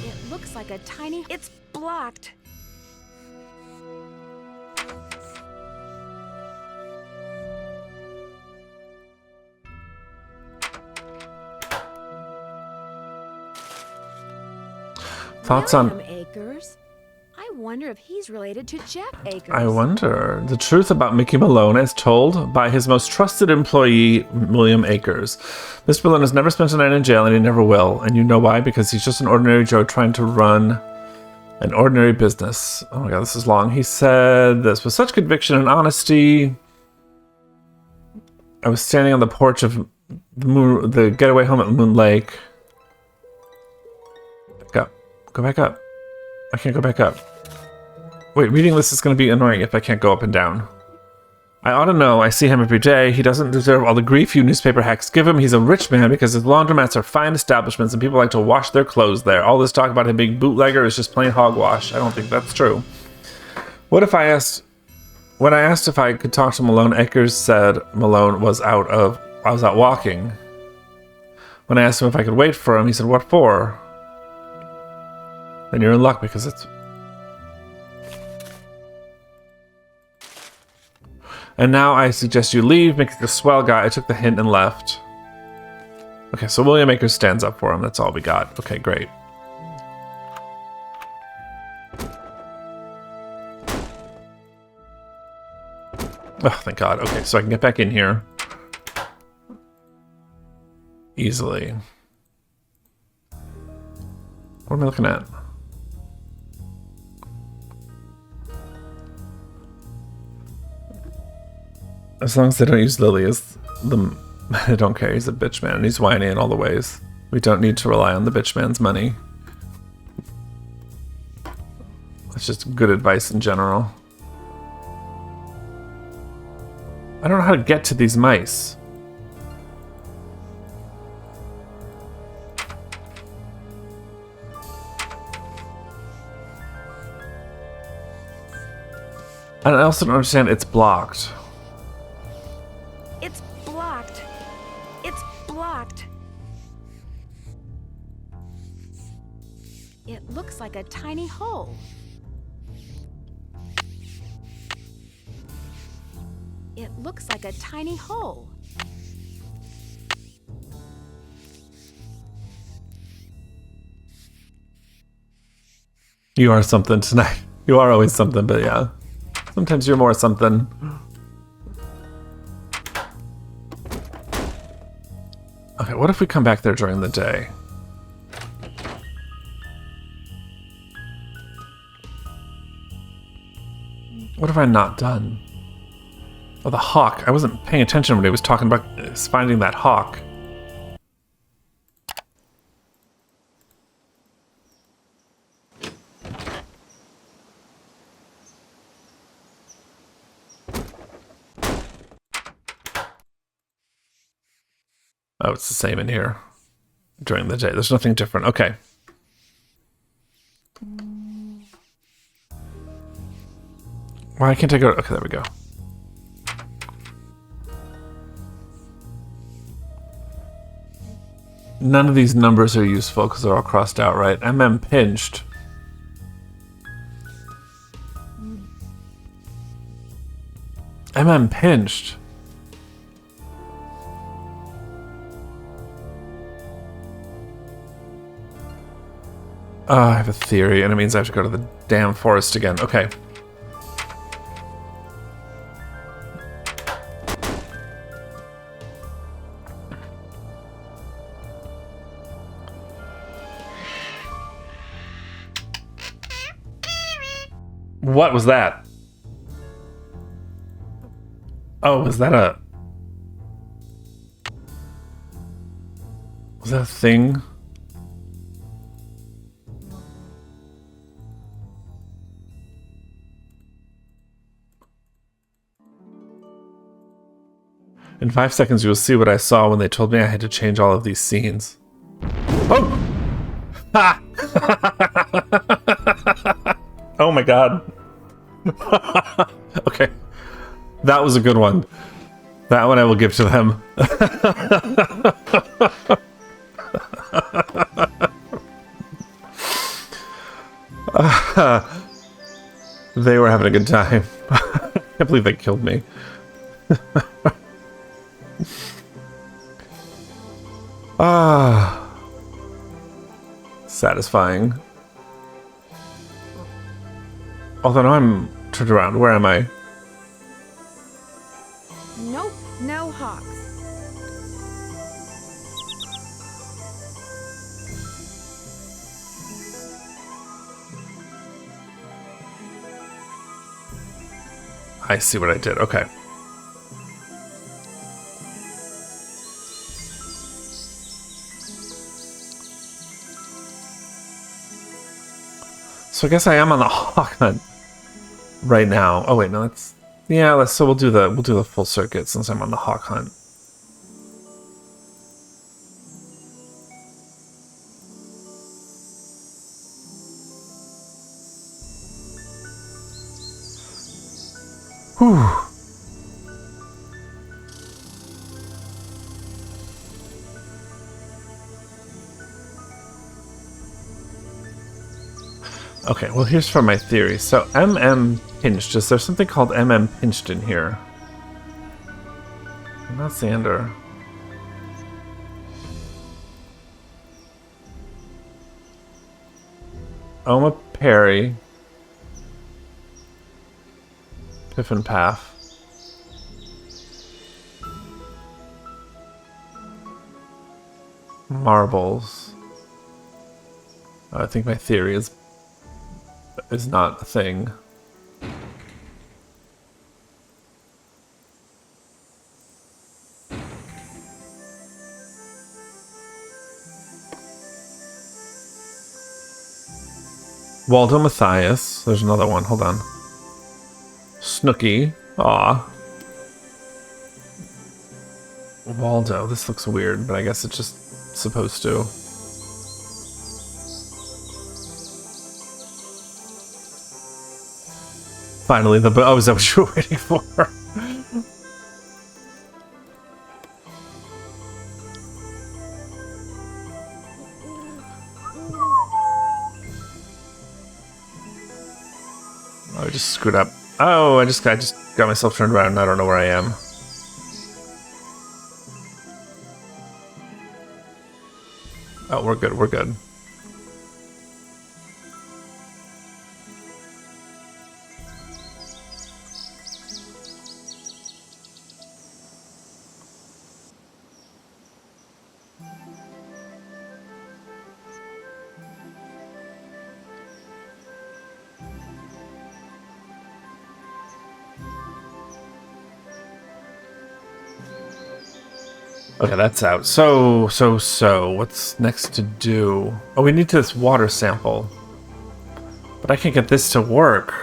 B: It looks like a tiny... It's blocked.
A: Thoughts on...
B: William Akers? I wonder if he's related to Jeff Akers.
A: I wonder. The truth about Mickey Malone as told by his most trusted employee, William Akers. Mr. Malone has never spent a night in jail, and he never will. And you know why? Because he's just an ordinary Joe trying to run an ordinary business. Oh my god, this is long. He said this with such conviction and honesty. I was standing on the porch of the getaway home at Moon Lake. Back up. Go back up. I can't go back up. Wait, reading this is going to be annoying if I can't go up and down. I ought to know. I see him every day. He doesn't deserve all the grief you newspaper hacks give him. He's a rich man because his laundromats are fine establishments and people like to wash their clothes there. All this talk about him being bootlegger is just plain hogwash. I don't think that's true. What if I asked When I asked if I could talk to Malone, Eckers said Malone was out walking. When I asked him if I could wait for him, he said, "What for?" Then you're in luck because it's... And now I suggest you leave, make the swell guy. I took the hint and left. Okay, so William Akers stands up for him. That's all we got. Okay, great. Oh, thank God. Okay, so I can get back in here. Easily. What am I looking at? As long as they don't use Lily as the... I don't care, he's a bitch man, and he's whiny in all the ways. We don't need to rely on the bitch man's money. That's just good advice in general. I don't know how to get to these mice. And I also don't understand, it's blocked.
B: It's blocked. It's blocked. It looks like a tiny hole. It looks like a tiny hole.
A: You are something tonight. You are always something, but yeah. Sometimes you're more something. Okay, what if we come back there during the day? What have I not done? Oh, the hawk. I wasn't paying attention when he was talking about finding that hawk. Oh, it's the same in here during the day. There's nothing different. Okay. Why can't I go? Okay, there we go. None of these numbers are useful because they're all crossed out, right? MM pinched. MM pinched. I have a theory, and it means I have to go to the damn forest again. Okay. What was that? Oh, was that a... Was that a thing? In 5 seconds, you will see what I saw when they told me I had to change all of these scenes. Oh! Ha! Oh my god. Okay. That was a good one. That one I will give to them. They were having a good time. I can't believe they killed me. Satisfying. Although now I'm turned around. Where am I?
B: Nope, no hawks.
A: I see what I did. Okay. So I guess I am on the hawk hunt right now. Oh wait, no, that's... Yeah, so we'll do the full circuit since I'm on the hawk hunt. Whew. Okay, well here's for my theory. So MM pinched. Is there something called MM pinched in here? Not Xander. Oma Perry. Piffin Path. Marbles. I think my theory is not a thing. Waldo Matthias. There's another one. Hold on. Snooky. Aw. Waldo. This looks weird, but I guess it's just supposed to. Finally, oh, is that what you were waiting for? Oh, I just screwed up. Oh, I just got myself turned around and I don't know where I am. Oh, we're good, we're good. Okay, that's out. So, what's next to do? Oh, we need this water sample. But I can't get this to work.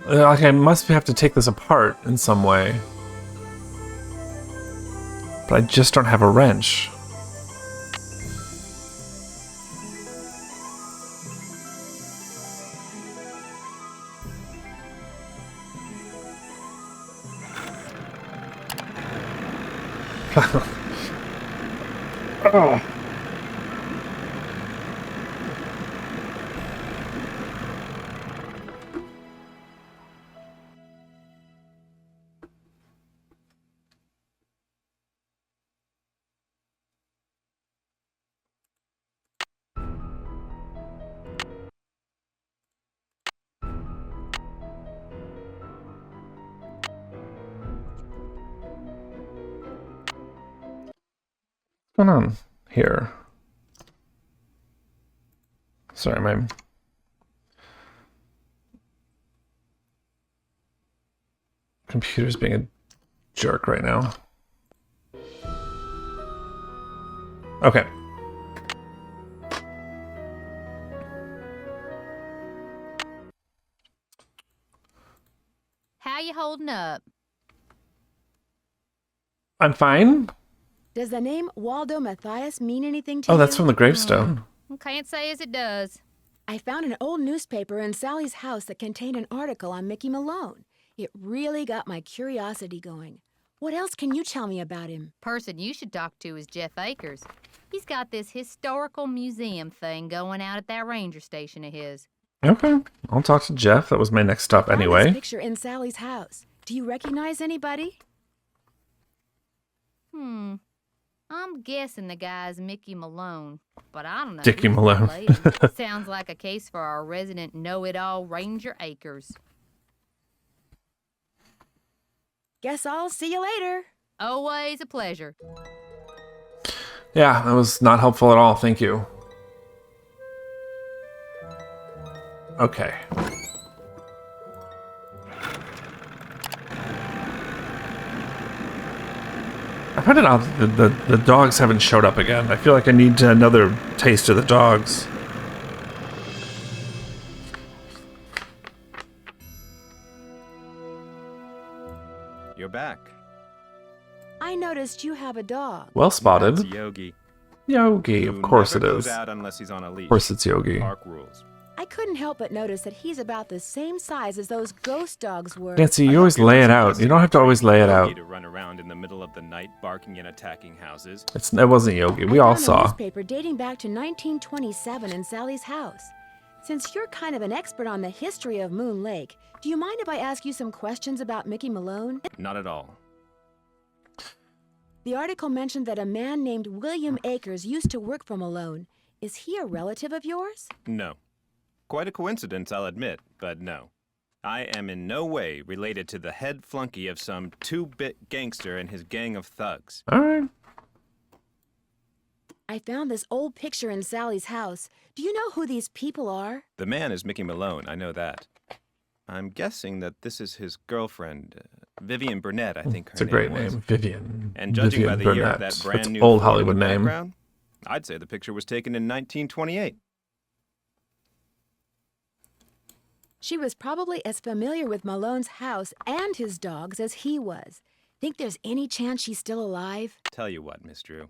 A: Like, I must have to take this apart in some way. But I just don't have a wrench. Oh. What's going on here? Sorry, my computer's being a jerk right now. Okay.
D: How you holding up?
A: I'm fine.
B: Does the name Waldo Matthias mean anything to you?
A: Oh, that's from the gravestone.
D: Can't say as it does.
B: I found an old newspaper in Sally's house that contained an article on Mickey Malone. It really got my curiosity going. What else can you tell me about him?
D: Person you should talk to is Jeff Akers. He's got this historical museum thing going out at that ranger station of his.
A: Okay, I'll talk to Jeff. That was my next stop
B: Found
A: anyway.
B: this picture in Sally's house. Do you recognize anybody?
D: I'm guessing the guy's Mickey Malone, but I don't know.
A: Dickie
D: who's
A: Malone.
D: played him. Sounds like a case for our resident know-it-all Ranger Akers.
B: Guess I'll see you later.
D: Always a pleasure.
A: Yeah, that was not helpful at all. Thank you. Okay. I find it odd that the dogs haven't showed up again. I feel like I need another taste of the dogs.
E: You're back.
B: I noticed you have a dog.
A: Well spotted.
E: That's Yogi.
A: Yogi,
E: Who
A: of course it
E: never goes
A: is.
E: out unless he's on a leash.
A: Of course it's Yogi.
E: Park rules.
B: I couldn't help but notice that he's about the same size as those ghost dogs were.
A: Nancy, you always lay it out. You don't have to always lay it out.
E: To run around in the middle of the night, barking and attacking houses.
A: It wasn't Yogi. We all
B: I found a
A: saw.
B: newspaper dating back to 1927 in Sally's house. Since you're kind of an expert on the history of Moon Lake, do you mind if I ask you some questions about Mickey Malone?
E: Not at all.
B: The article mentioned that a man named William Akers used to work for Malone. Is he a relative of yours?
E: No. Quite a coincidence, I'll admit, but no. I am in no way related to the head flunky of some two-bit gangster and his gang of thugs.
A: All right.
B: I found this old picture in Sally's house. Do you know who these people are?
E: The man is Mickey Malone, I know that. I'm guessing that this is his girlfriend, Vivian Burnett, I think her
A: It's a great
E: was.
A: name, Vivian.
E: And judging
A: Vivian
E: by the
A: Burnett.
E: year of that brand
A: That's
E: new
A: old
E: Ford in
A: Hollywood
E: the
A: name.
E: background, I'd say the picture was taken in 1928.
B: She was probably as familiar with Malone's house and his dogs as he was. Think there's any chance she's still alive?
E: Tell you what, Miss Drew.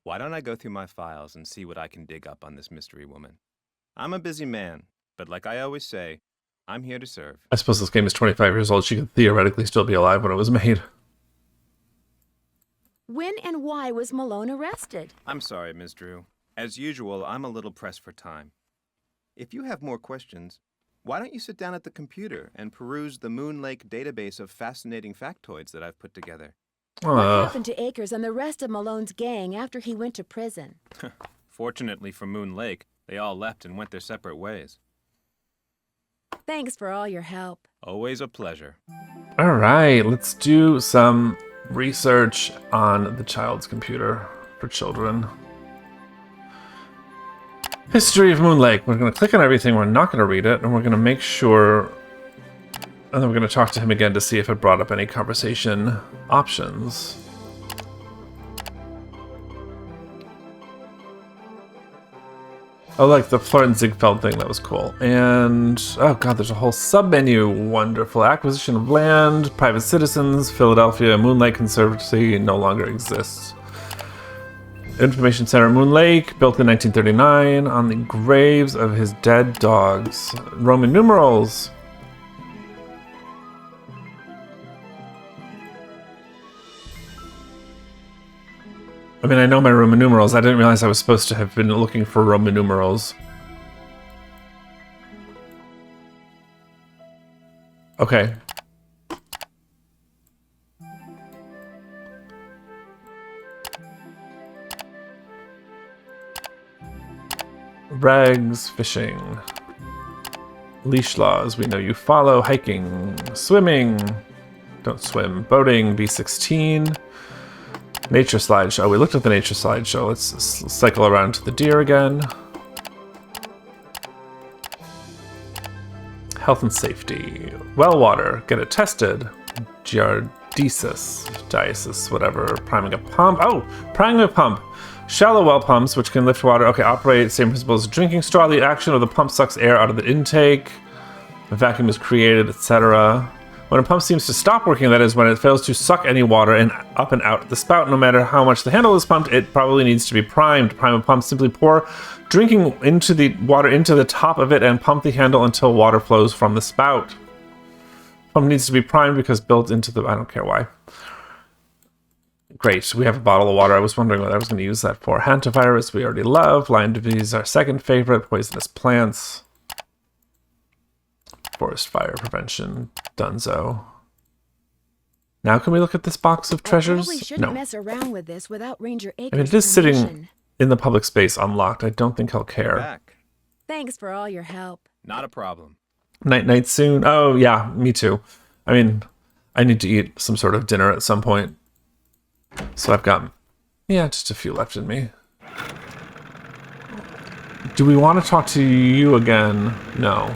E: Why don't I go through my files and see what I can dig up on this mystery woman? I'm a busy man, but like I always say, I'm here to serve.
A: I suppose this game is 25 years old. She could theoretically still be alive when it was made.
B: When and why was Malone arrested?
E: I'm sorry, Miss Drew. As usual, I'm a little pressed for time. If you have more questions, why don't you sit down at the computer and peruse the Moon Lake database of fascinating factoids that I've put together?
B: What happened to Akers and the rest of Malone's gang after he went to prison?
E: Fortunately for Moon Lake, they all left and went their separate ways.
B: Thanks for all your help.
E: Always a pleasure.
A: All right, let's do some research on the child's computer for children. History of Moon Lake. We're going to click on everything. We're not going to read it, and we're going to make sure. And then we're going to talk to him again to see if it brought up any conversation options. Oh, like the Florence Ziegfeld thing, that was cool. And, oh god, there's a whole sub-menu. Wonderful. Acquisition of land, private citizens, Philadelphia, Moon Lake Conservancy no longer exists. Information Center, Moon Lake, built in 1939 on the graves of his dead dogs. Roman numerals. I mean, I know my Roman numerals. I didn't realize I was supposed to have been looking for Roman numerals. Okay. Regs, fishing. Leash laws, we know you follow. Hiking, swimming. Don't swim. Boating, B16. Nature slideshow. We looked at the nature slideshow. Let's cycle around to the deer again. Health and safety. Well water. Get it tested. Giardiasis. Diasis, whatever. Priming a pump. Oh! Priming a pump. Shallow well pumps, which can lift water. Okay, operate. Same principle as a drinking straw. The action of the pump sucks air out of the intake. A vacuum is created, etc. When a pump seems to stop working, that is when it fails to suck any water and up and out the spout. No matter how much the handle is pumped, it probably needs to be primed. Prime a pump, simply pour drinking into the water into the top of it and pump the handle until water flows from the spout. Pump needs to be primed because built into the... I don't care why. Great, we have a bottle of water. I was wondering what I was going to use that for. Hantavirus, we already love. Lyme disease, our second favorite. Poisonous plants. Forest fire prevention, Dunzo. Now can we look at this box of treasures?
B: I probably shouldn't mess around with this without Ranger Akers'
A: I mean, it is sitting
B: permission.
A: in the public space unlocked. I don't think he'll care.
E: Back.
B: Thanks for all your help.
E: Not a problem.
A: Night soon. Oh, yeah, me too. I mean, I need to eat some sort of dinner at some point. So I've got, yeah, just a few left in me. Do we want to talk to you again? No.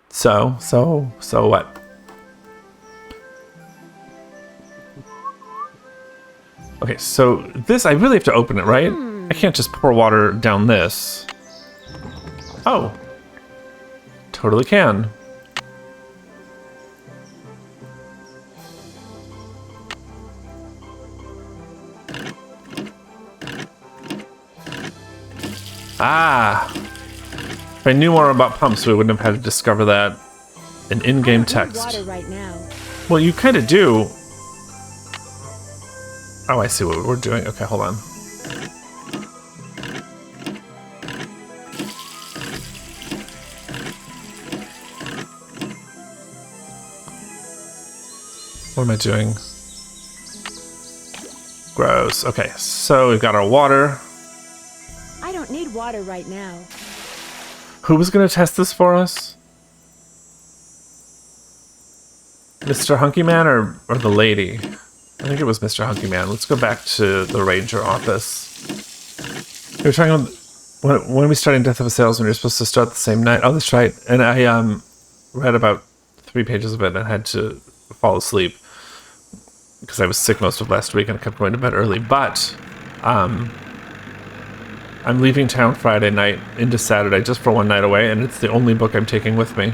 A: So what? Okay, so this, I really have to open it, right? I can't just pour water down this. Oh. Totally can. Ah! If I knew more about pumps, we wouldn't have had to discover that in in-game text.
B: Water right now.
A: Well, you kind of do. Oh, I see what we're doing. Okay, hold on. What am I doing? Gross. Okay, so we've got our water.
B: I don't need water right now.
A: Who was going to test this for us? Mr. Hunky Man or the lady? I think it was Mr. Hunky Man. Let's go back to the ranger office. We were talking about when we started Death of a Salesman, we were supposed to start the same night. Oh, that's right. And I read about 3 pages of it and had to fall asleep because I was sick most of last week and I kept going to bed early. But I'm leaving town Friday night into Saturday just for one night away, and it's the only book I'm taking with me.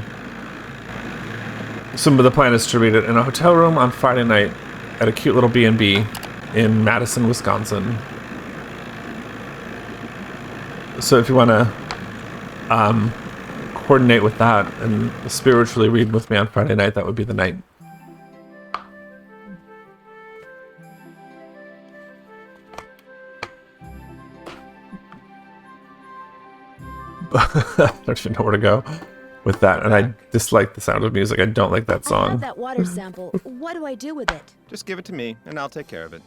A: So the plan is to read it in a hotel room on Friday night at a cute little B&B in Madison, Wisconsin. So if you want to coordinate with that and spiritually read with me on Friday night, that would be the night. I don't even know where to go with that, and I dislike the sound of music. I don't like that
B: I
A: song.
B: have that water sample. What do I do with it?
E: Just give it to me, and I'll take care of it.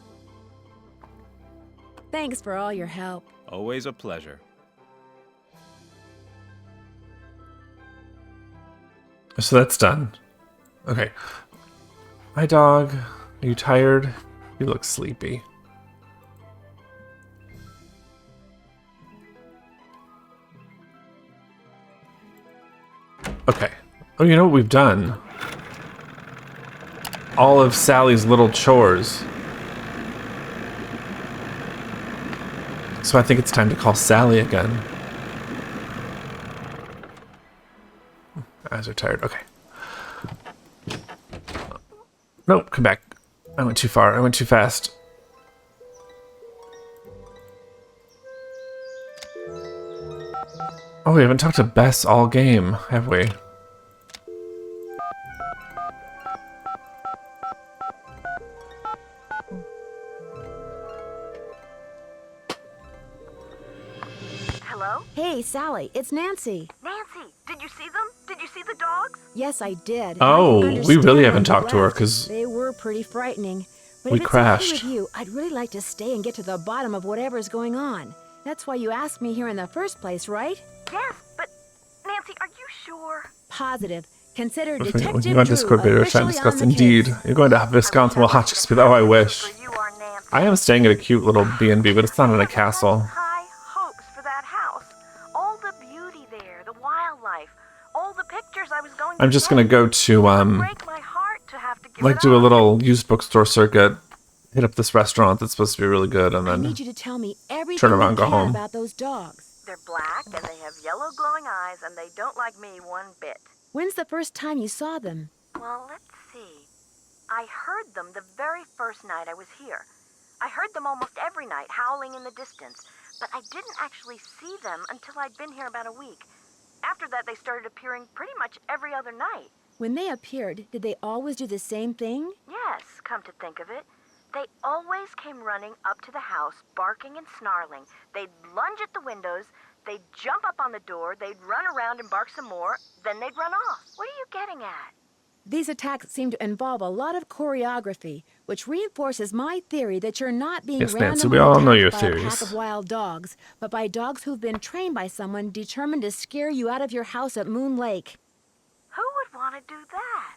B: Thanks for all your help.
E: Always a pleasure.
A: So that's done. Okay. Hi, dog. Are you tired? You look sleepy. Okay. Oh, you know what we've done? All of Sally's little chores. So I think it's time to call Sally again. Eyes are tired. Okay. Nope, come back. I went too far. I went too fast. Oh, we haven't talked to Bess all game, have we?
B: Hello? Hey, Sally, it's Nancy.
F: Nancy, did you see them? Did you see the dogs?
B: Yes, I did.
A: Oh,
B: I can
A: we
B: understand
A: really
B: why
A: haven't
B: you
A: talked to her,
B: left.
A: 'cause
B: they were pretty frightening. But
A: we
B: if it's
A: crashed.
B: okay with you, I'd really like to stay and get to the bottom of whatever's going on. That's why you asked me here in the first place, right?
F: Yes, but Nancy, are you sure?
B: Positive. Consider
A: When
B: Detective
A: you go on
B: Drew
A: Discord video chat and
B: officially
A: discuss.
B: on the
A: Indeed.
B: case.
A: You're going to Wisconsin. Well, hot chicks. Oh, I wish.
F: For you are Nancy.
A: I am staying at a cute little B&B, but it's not in a castle.
F: High hopes for that house. All the beauty there, the wildlife, all the pictures I was going to
A: I'm just gonna
F: take.
A: go to
F: Break my heart to have to give
A: like
F: it
A: do a
F: up.
A: little used bookstore circuit, hit up this restaurant that's supposed to be really good, and
B: I
A: then
B: need you to tell me everything
A: turn around,
B: you
A: go
B: can
A: home.
B: about those dogs.
F: They're black and they have yellow glowing eyes and they don't like me one bit.
B: When's the first time you saw them?
F: Well, let's see. I heard them the very first night I was here. I heard them almost every night, howling in the distance, but I didn't actually see them until I'd been here about a week. After that, they started appearing pretty much every other night.
B: When they appeared, did they always do the same thing?
F: Yes, come to think of it. They always came running up to the house, barking and snarling. They'd lunge at the windows, they'd jump up on the door, they'd run around and bark some more, then they'd run off. What are you getting at?
B: These attacks seem to involve a lot of choreography, which reinforces my theory that you're not being
A: Yes, Nancy,
B: randomly
A: we all know
B: attacked
A: your
B: by a
A: theories.
B: pack of wild dogs, but by dogs who've been trained by someone determined to scare you out of your house at Moon Lake.
F: Who would want to do that?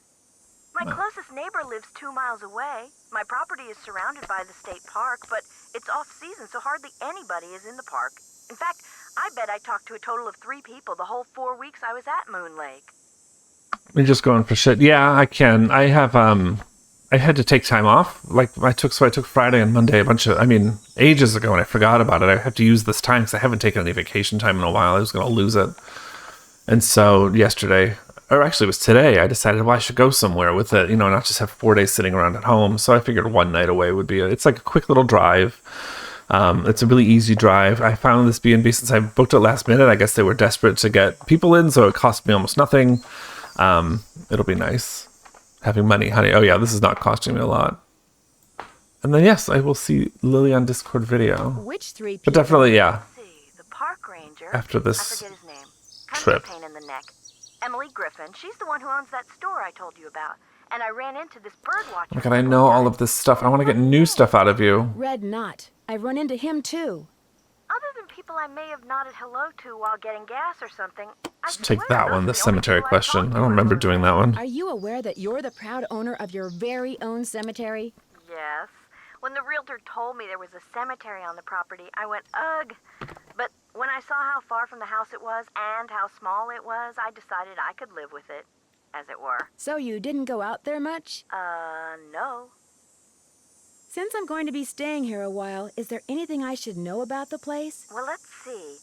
F: My closest neighbor lives 2 miles away. My property is surrounded by the state park, but it's off-season, so hardly anybody is in the park. In fact, I bet I talked to a total of 3 people the whole 4 weeks I was at Moon Lake.
A: You're just going for shit. Yeah, I can. I have I had to take time off. Like I took Friday and Monday ages ago, and I forgot about it. I have to use this time because I haven't taken any vacation time in a while. I was going to lose it. And so yesterday, or actually it was today, I decided, well, I should go somewhere with it, not just have 4 days sitting around at home. So I figured one night away would be it's like a quick little drive. It's a really easy drive. I found this B&B since I booked it last minute. I guess they were desperate to get people in, so it cost me almost nothing. It'll be nice having money, honey. Oh yeah, this is not costing me a lot. And then yes, I will see Lily on Discord video.
B: Which 3 people?
A: But definitely, yeah,
F: Let's see, the park ranger.
A: after
F: I
A: this
F: forget his name.
A: trip.
F: Kind of a pain in the neck. Emily Griffin. She's the one who owns that store I told you about. And I ran into this bird watcher.
A: Oh my god, I know all of this stuff. I want to get new stuff out of you.
B: Red Knot. I've run into him too.
F: Other than people I may have nodded hello to while getting gas or something.
A: Let's take that one, the cemetery question. I don't remember doing that one.
B: Are you aware that you're the proud owner of your very own cemetery?
F: Yes. When the realtor told me there was a cemetery on the property, I went, ugh. But when I saw how far from the house it was and how small it was, I decided I could live with it, as it were.
B: So you didn't go out there much?
F: No.
B: Since I'm going to be staying here a while, is there anything I should know about the place?
F: Well, let's see.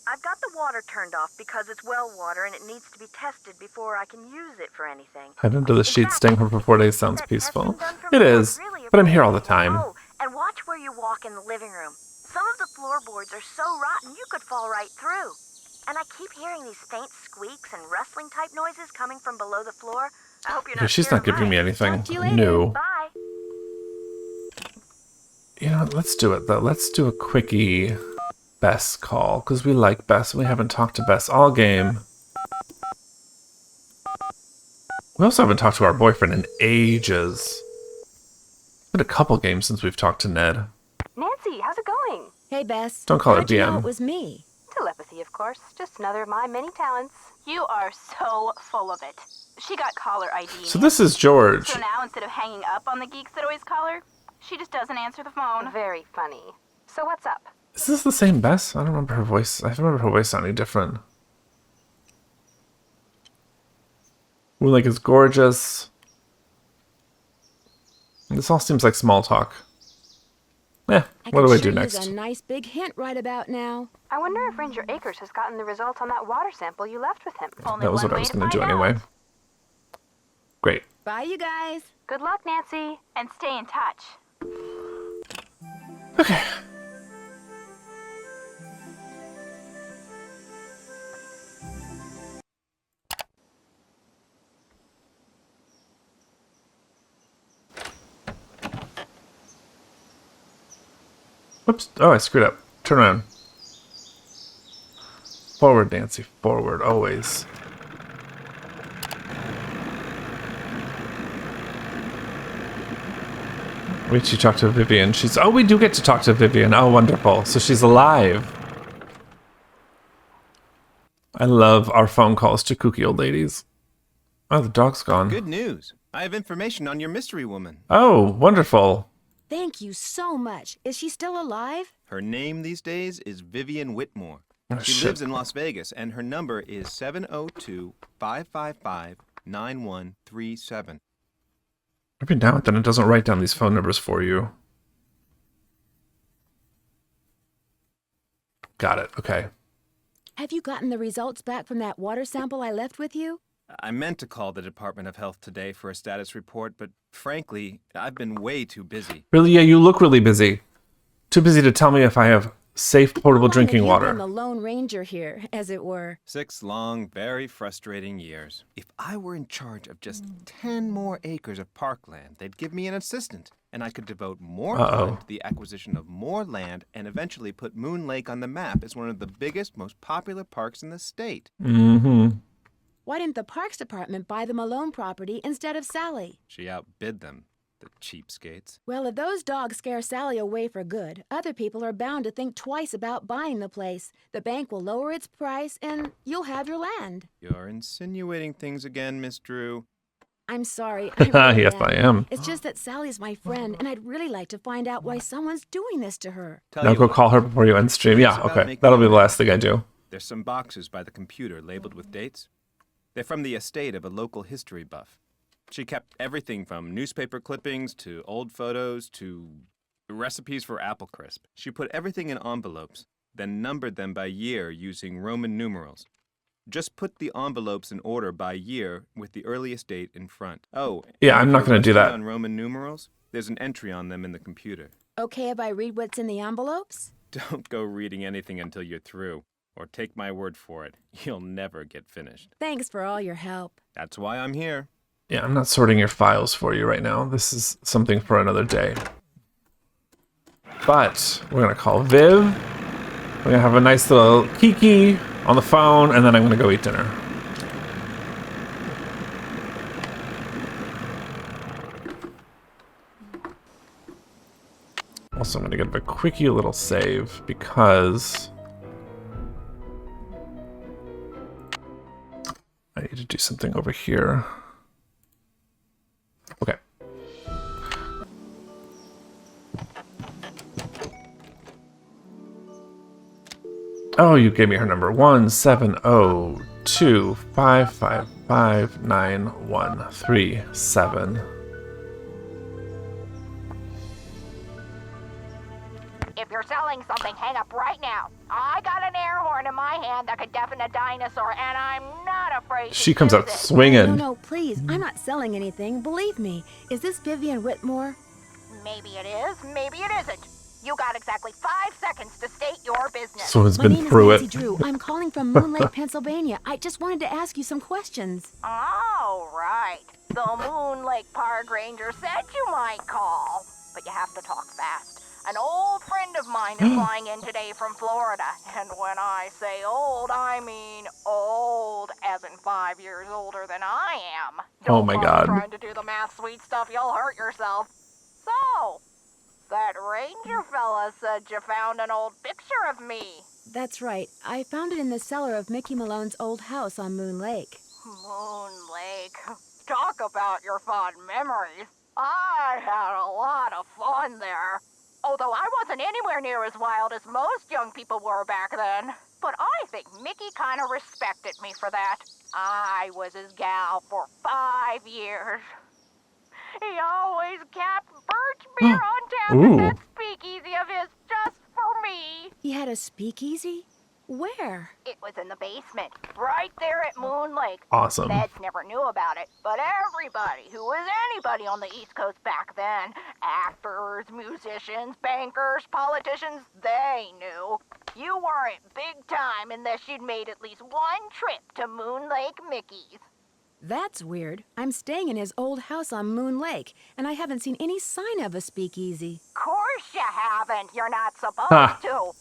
F: I've got the water turned off because it's well water and it needs to be tested before I can use it for anything.
A: Head into the sheet, staying here for 4 days sounds
F: That
A: peaceful.
F: testing done for
A: It
F: me, I'd
A: is,
F: really
A: but I'm here all the
F: appreciate it.
A: time.
F: Oh, and watch where you walk in the living room. Some of the floorboards are so rotten you could fall right through. And I keep hearing these faint squeaks and rustling type noises coming from below the floor. I hope you're
A: Okay,
F: not
A: she's
F: scared
A: not giving
F: of
A: me
F: heights.
A: anything
B: Talk to you later.
A: new.
F: Bye.
A: You know, let's do it though. Let's do a quickie Bess call, because we like Bess and we haven't talked to Bess all game. We also haven't talked to our boyfriend in ages. It's been a couple games since we've talked to Ned.
G: Nancy, how's it going?
B: Hey, Bess.
A: Don't call her
B: How'd you know
A: DM.
B: it was me.
G: Telepathy, of course. Just another of my many talents. You are so full of it. She got caller ID.
A: So this is George.
G: So now, instead of hanging up on the geeks that always call her, she just doesn't answer the phone. Very funny. So what's up?
A: Is this the same Bess? I don't remember her voice. I remember her voice sounding different. Moon Lake is gorgeous. This all seems like small talk. What do I do next?
B: Use a nice big hint right about now.
G: I wonder if Ranger Akers has gotten the results on that water sample you left with him. Only
A: That was
G: one
A: what I
G: way
A: was
G: to
A: going to do
G: find
A: anyway.
G: out.
A: Great.
B: Bye, you guys.
G: Good luck, Nancy, and stay in touch.
A: Okay. Whoops. Oh, I screwed up. Turn around. Forward, Nancy. Forward, always. Wait till you talk to Vivian. Oh, we do get to talk to Vivian. Oh, wonderful. So she's alive. I love our phone calls to kooky old ladies. Oh, the dog's gone.
E: Good news. I have information on your mystery woman.
A: Oh, wonderful.
B: Thank you so much. Is she still alive?
E: Her name these days is Vivian Whitmore.
A: Oh,
E: She
A: shit.
E: lives in Las Vegas, and her number is 702-555-9137.
A: Every now and then it doesn't write down these phone numbers for you. Got it. Okay.
B: Have you gotten the results back from that water sample I left with you?
E: I meant to call the Department of Health today for a status report, but frankly, I've been way too busy.
A: Really? Yeah, you look really busy. Too busy to tell me if I have safe, portable drinking
B: I'm
A: water.
B: the Lone Ranger here, as it were.
E: 6 long, very frustrating years. If I were in charge of just 10 more acres of parkland, they'd give me an assistant, and I could devote more time to the acquisition of more land and eventually put Moon Lake on the map as one of the biggest, most popular parks in the state.
A: Mm-hmm.
B: Why didn't the Parks Department buy the Malone property instead of Sally?
E: She outbid them, the cheapskates.
B: Well, if those dogs scare Sally away for good, other people are bound to think twice about buying the place. The bank will lower its price, and you'll have your land.
E: You're insinuating things again, Miss Drew.
B: I'm sorry. I really
A: Yes, I am.
B: It's just that Sally's my friend, and I'd really like to find out why someone's doing this to her.
E: Tell
A: Now
E: you
A: go
E: what,
A: call her before you end stream. Yeah,
E: It's about
A: okay.
E: making
A: That'll be the
E: money.
A: last thing I do.
E: There's some boxes by the computer labeled with dates. They're from the estate of a local history buff. She kept everything from newspaper clippings to old photos to recipes for apple crisp. She put everything in envelopes, then numbered them by year using Roman numerals. Just put the envelopes in order by year with the earliest date in front. Oh,
A: Yeah,
E: and
A: I'm
E: if
A: not
E: you're
A: gonna do
E: rusty
A: that.
E: on Roman numerals, there's an entry on them in the computer.
B: Okay if I read what's in the envelopes?
E: Don't go reading anything until you're through. Or take my word for it, you'll never get finished.
B: Thanks for all your help.
E: That's why I'm here.
A: Yeah, I'm not sorting your files for you right now. This is something for another day. But we're going to call Viv. We're going to have a nice little kiki on the phone, and then I'm going to go eat dinner. Also, I'm going to get a quickie little save because I need to do something over here. Okay. Oh, you gave me her number. 17025559137.
H: If you're selling something, hang up right now. I got an air horn in my hand that could deafen a dinosaur, and I'm not afraid
A: She
H: to
A: comes
H: use
A: out
H: it.
A: swinging.
B: No, please. I'm not selling anything. Believe me. Is this Vivian Whitmore?
H: Maybe it is, maybe it isn't. You got exactly 5 seconds to state your business.
A: Someone's
B: My
A: been
B: name
A: through
B: is
A: it.
B: Nancy Drew. I'm calling from Moon Lake, Pennsylvania. I just wanted to ask you some questions.
H: Oh, right. The Moon Lake Park Ranger said you might call, but you have to talk fast. An old friend of mine is flying in today from Florida, and when I say old, I mean old, as in 5 years older than I am.
A: Oh my
H: Don't
A: God.
H: bother trying to do the math sweet stuff, you'll hurt yourself. So, that ranger fella said you found an old picture of me.
B: That's right. I found it in the cellar of Mickey Malone's old house on Moon Lake.
H: Moon Lake. Talk about your fond memories. I had a lot of fun there. Although I wasn't anywhere near as wild as most young people were back then. But I think Mickey kind of respected me for that. I was his gal for 5 years. He always kept birch beer on tap
A: Ooh.
H: at that speakeasy of his just for me.
B: He had a speakeasy? Where?
H: It was in the basement, right there at Moon Lake.
A: Awesome.
H: Feds never knew about it, but everybody who was anybody on the East Coast back then, actors, musicians, bankers, politicians, they knew. You weren't big time unless you'd made at least one trip to Moon Lake Mickey's.
B: That's weird. I'm staying in his old house on Moon Lake, and I haven't seen any sign of a speakeasy.
H: Course you haven't. You're not supposed
A: Ha.
H: to.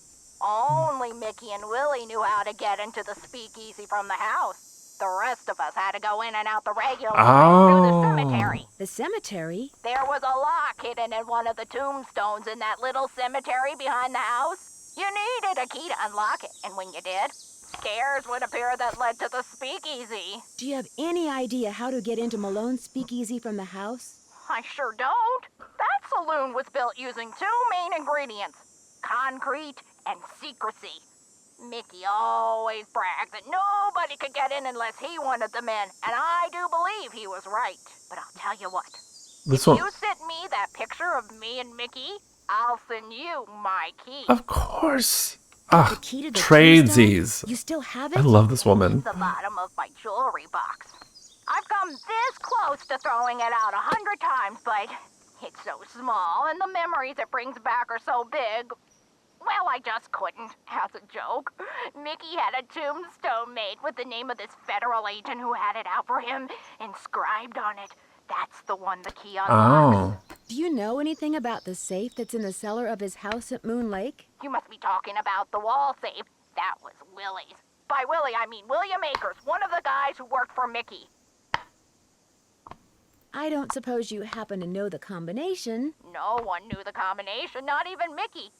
H: Only Mickey and Willie knew how to get into the speakeasy from the house. The rest of us had to go in and out the regular way through the cemetery.
B: The cemetery?
H: There was a lock hidden in one of the tombstones in that little cemetery behind the house. You needed a key to unlock it, and when you did, stairs would appear that led to the speakeasy.
B: Do you have any idea how to get into Malone's speakeasy from the house?
H: I sure don't. That saloon was built using 2 main ingredients, concrete and secrecy. Mickey always bragged that nobody could get in unless he wanted them in, and I do believe he was right. But I'll tell you what,
A: This
H: if
A: one.
H: you send me that picture of me and Mickey, I'll send you my key.
A: Of course.
B: The
A: Ah,
B: key to the
A: tradesies.
B: tombstone? You still have it?
A: I love this woman.
H: The bottom of my jewelry box. I've come this close to throwing it out 100 times, but it's so small, and the memories it brings back are so big. Well, I just couldn't, as a joke. Mickey had a tombstone made with the name of this federal agent who had it out for him, inscribed on it. That's the one the key unlocks.
A: Oh.
B: Do you know anything about the safe that's in the cellar of his house at Moon Lake?
H: You must be talking about the wall safe. That was Willie's. By Willie, I mean William Akers, one of the guys who worked for Mickey.
B: I don't suppose you happen to know the combination.
H: No one knew the combination, not even Mickey.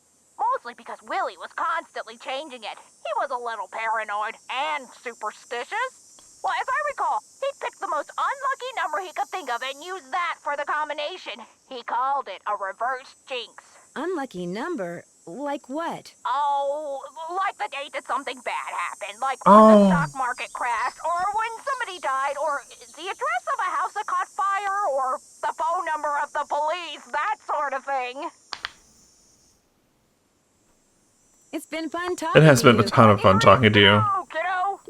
H: Mostly because Willie was constantly changing it. He was a little paranoid and superstitious. Well, as I recall, he picked the most unlucky number he could think of and used that for the combination. He called it a reverse jinx.
B: Unlucky number? Like what?
H: Oh, like the date that something bad happened, like when the stock market crashed, or when somebody died, or the address of a house that caught fire, or the phone number of the police, that sort of thing.
B: It's been fun talking
A: It has
B: to
A: been
B: you.
A: a ton of fun talking to you.
H: Oh, kiddo.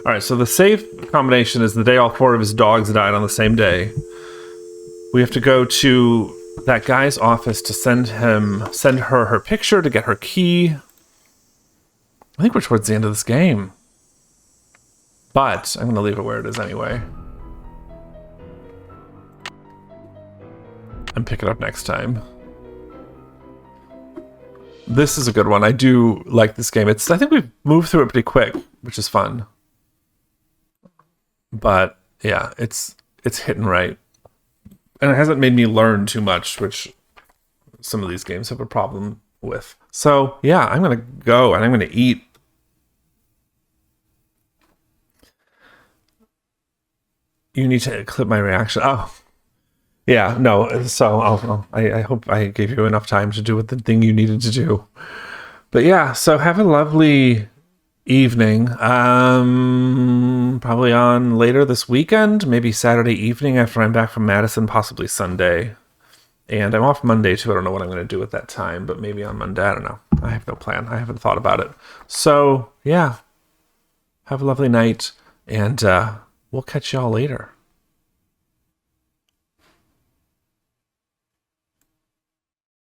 A: All right, so the safe combination is the day all 4 of his dogs died on the same day. We have to go to that guy's office to send her her picture to get her key. I think we're towards the end of this game. But I'm going to leave it where it is anyway. And pick it up next time. This is a good one. I do like this game. I think we've moved through it pretty quick, which is fun. But yeah, it's hitting right. And it hasn't made me learn too much, which some of these games have a problem with. So yeah, I'm going to go and I'm going to eat. You need to clip my reaction. Oh, yeah, no. So I hope I gave you enough time to do the thing you needed to do. But yeah, so have a lovely evening. Probably on later this weekend, maybe Saturday evening after I'm back from Madison, possibly Sunday. And I'm off Monday too. I don't know what I'm going to do at that time, but maybe on Monday. I don't know. I have no plan. I haven't thought about it. So yeah, have a lovely night, and we'll catch y'all later.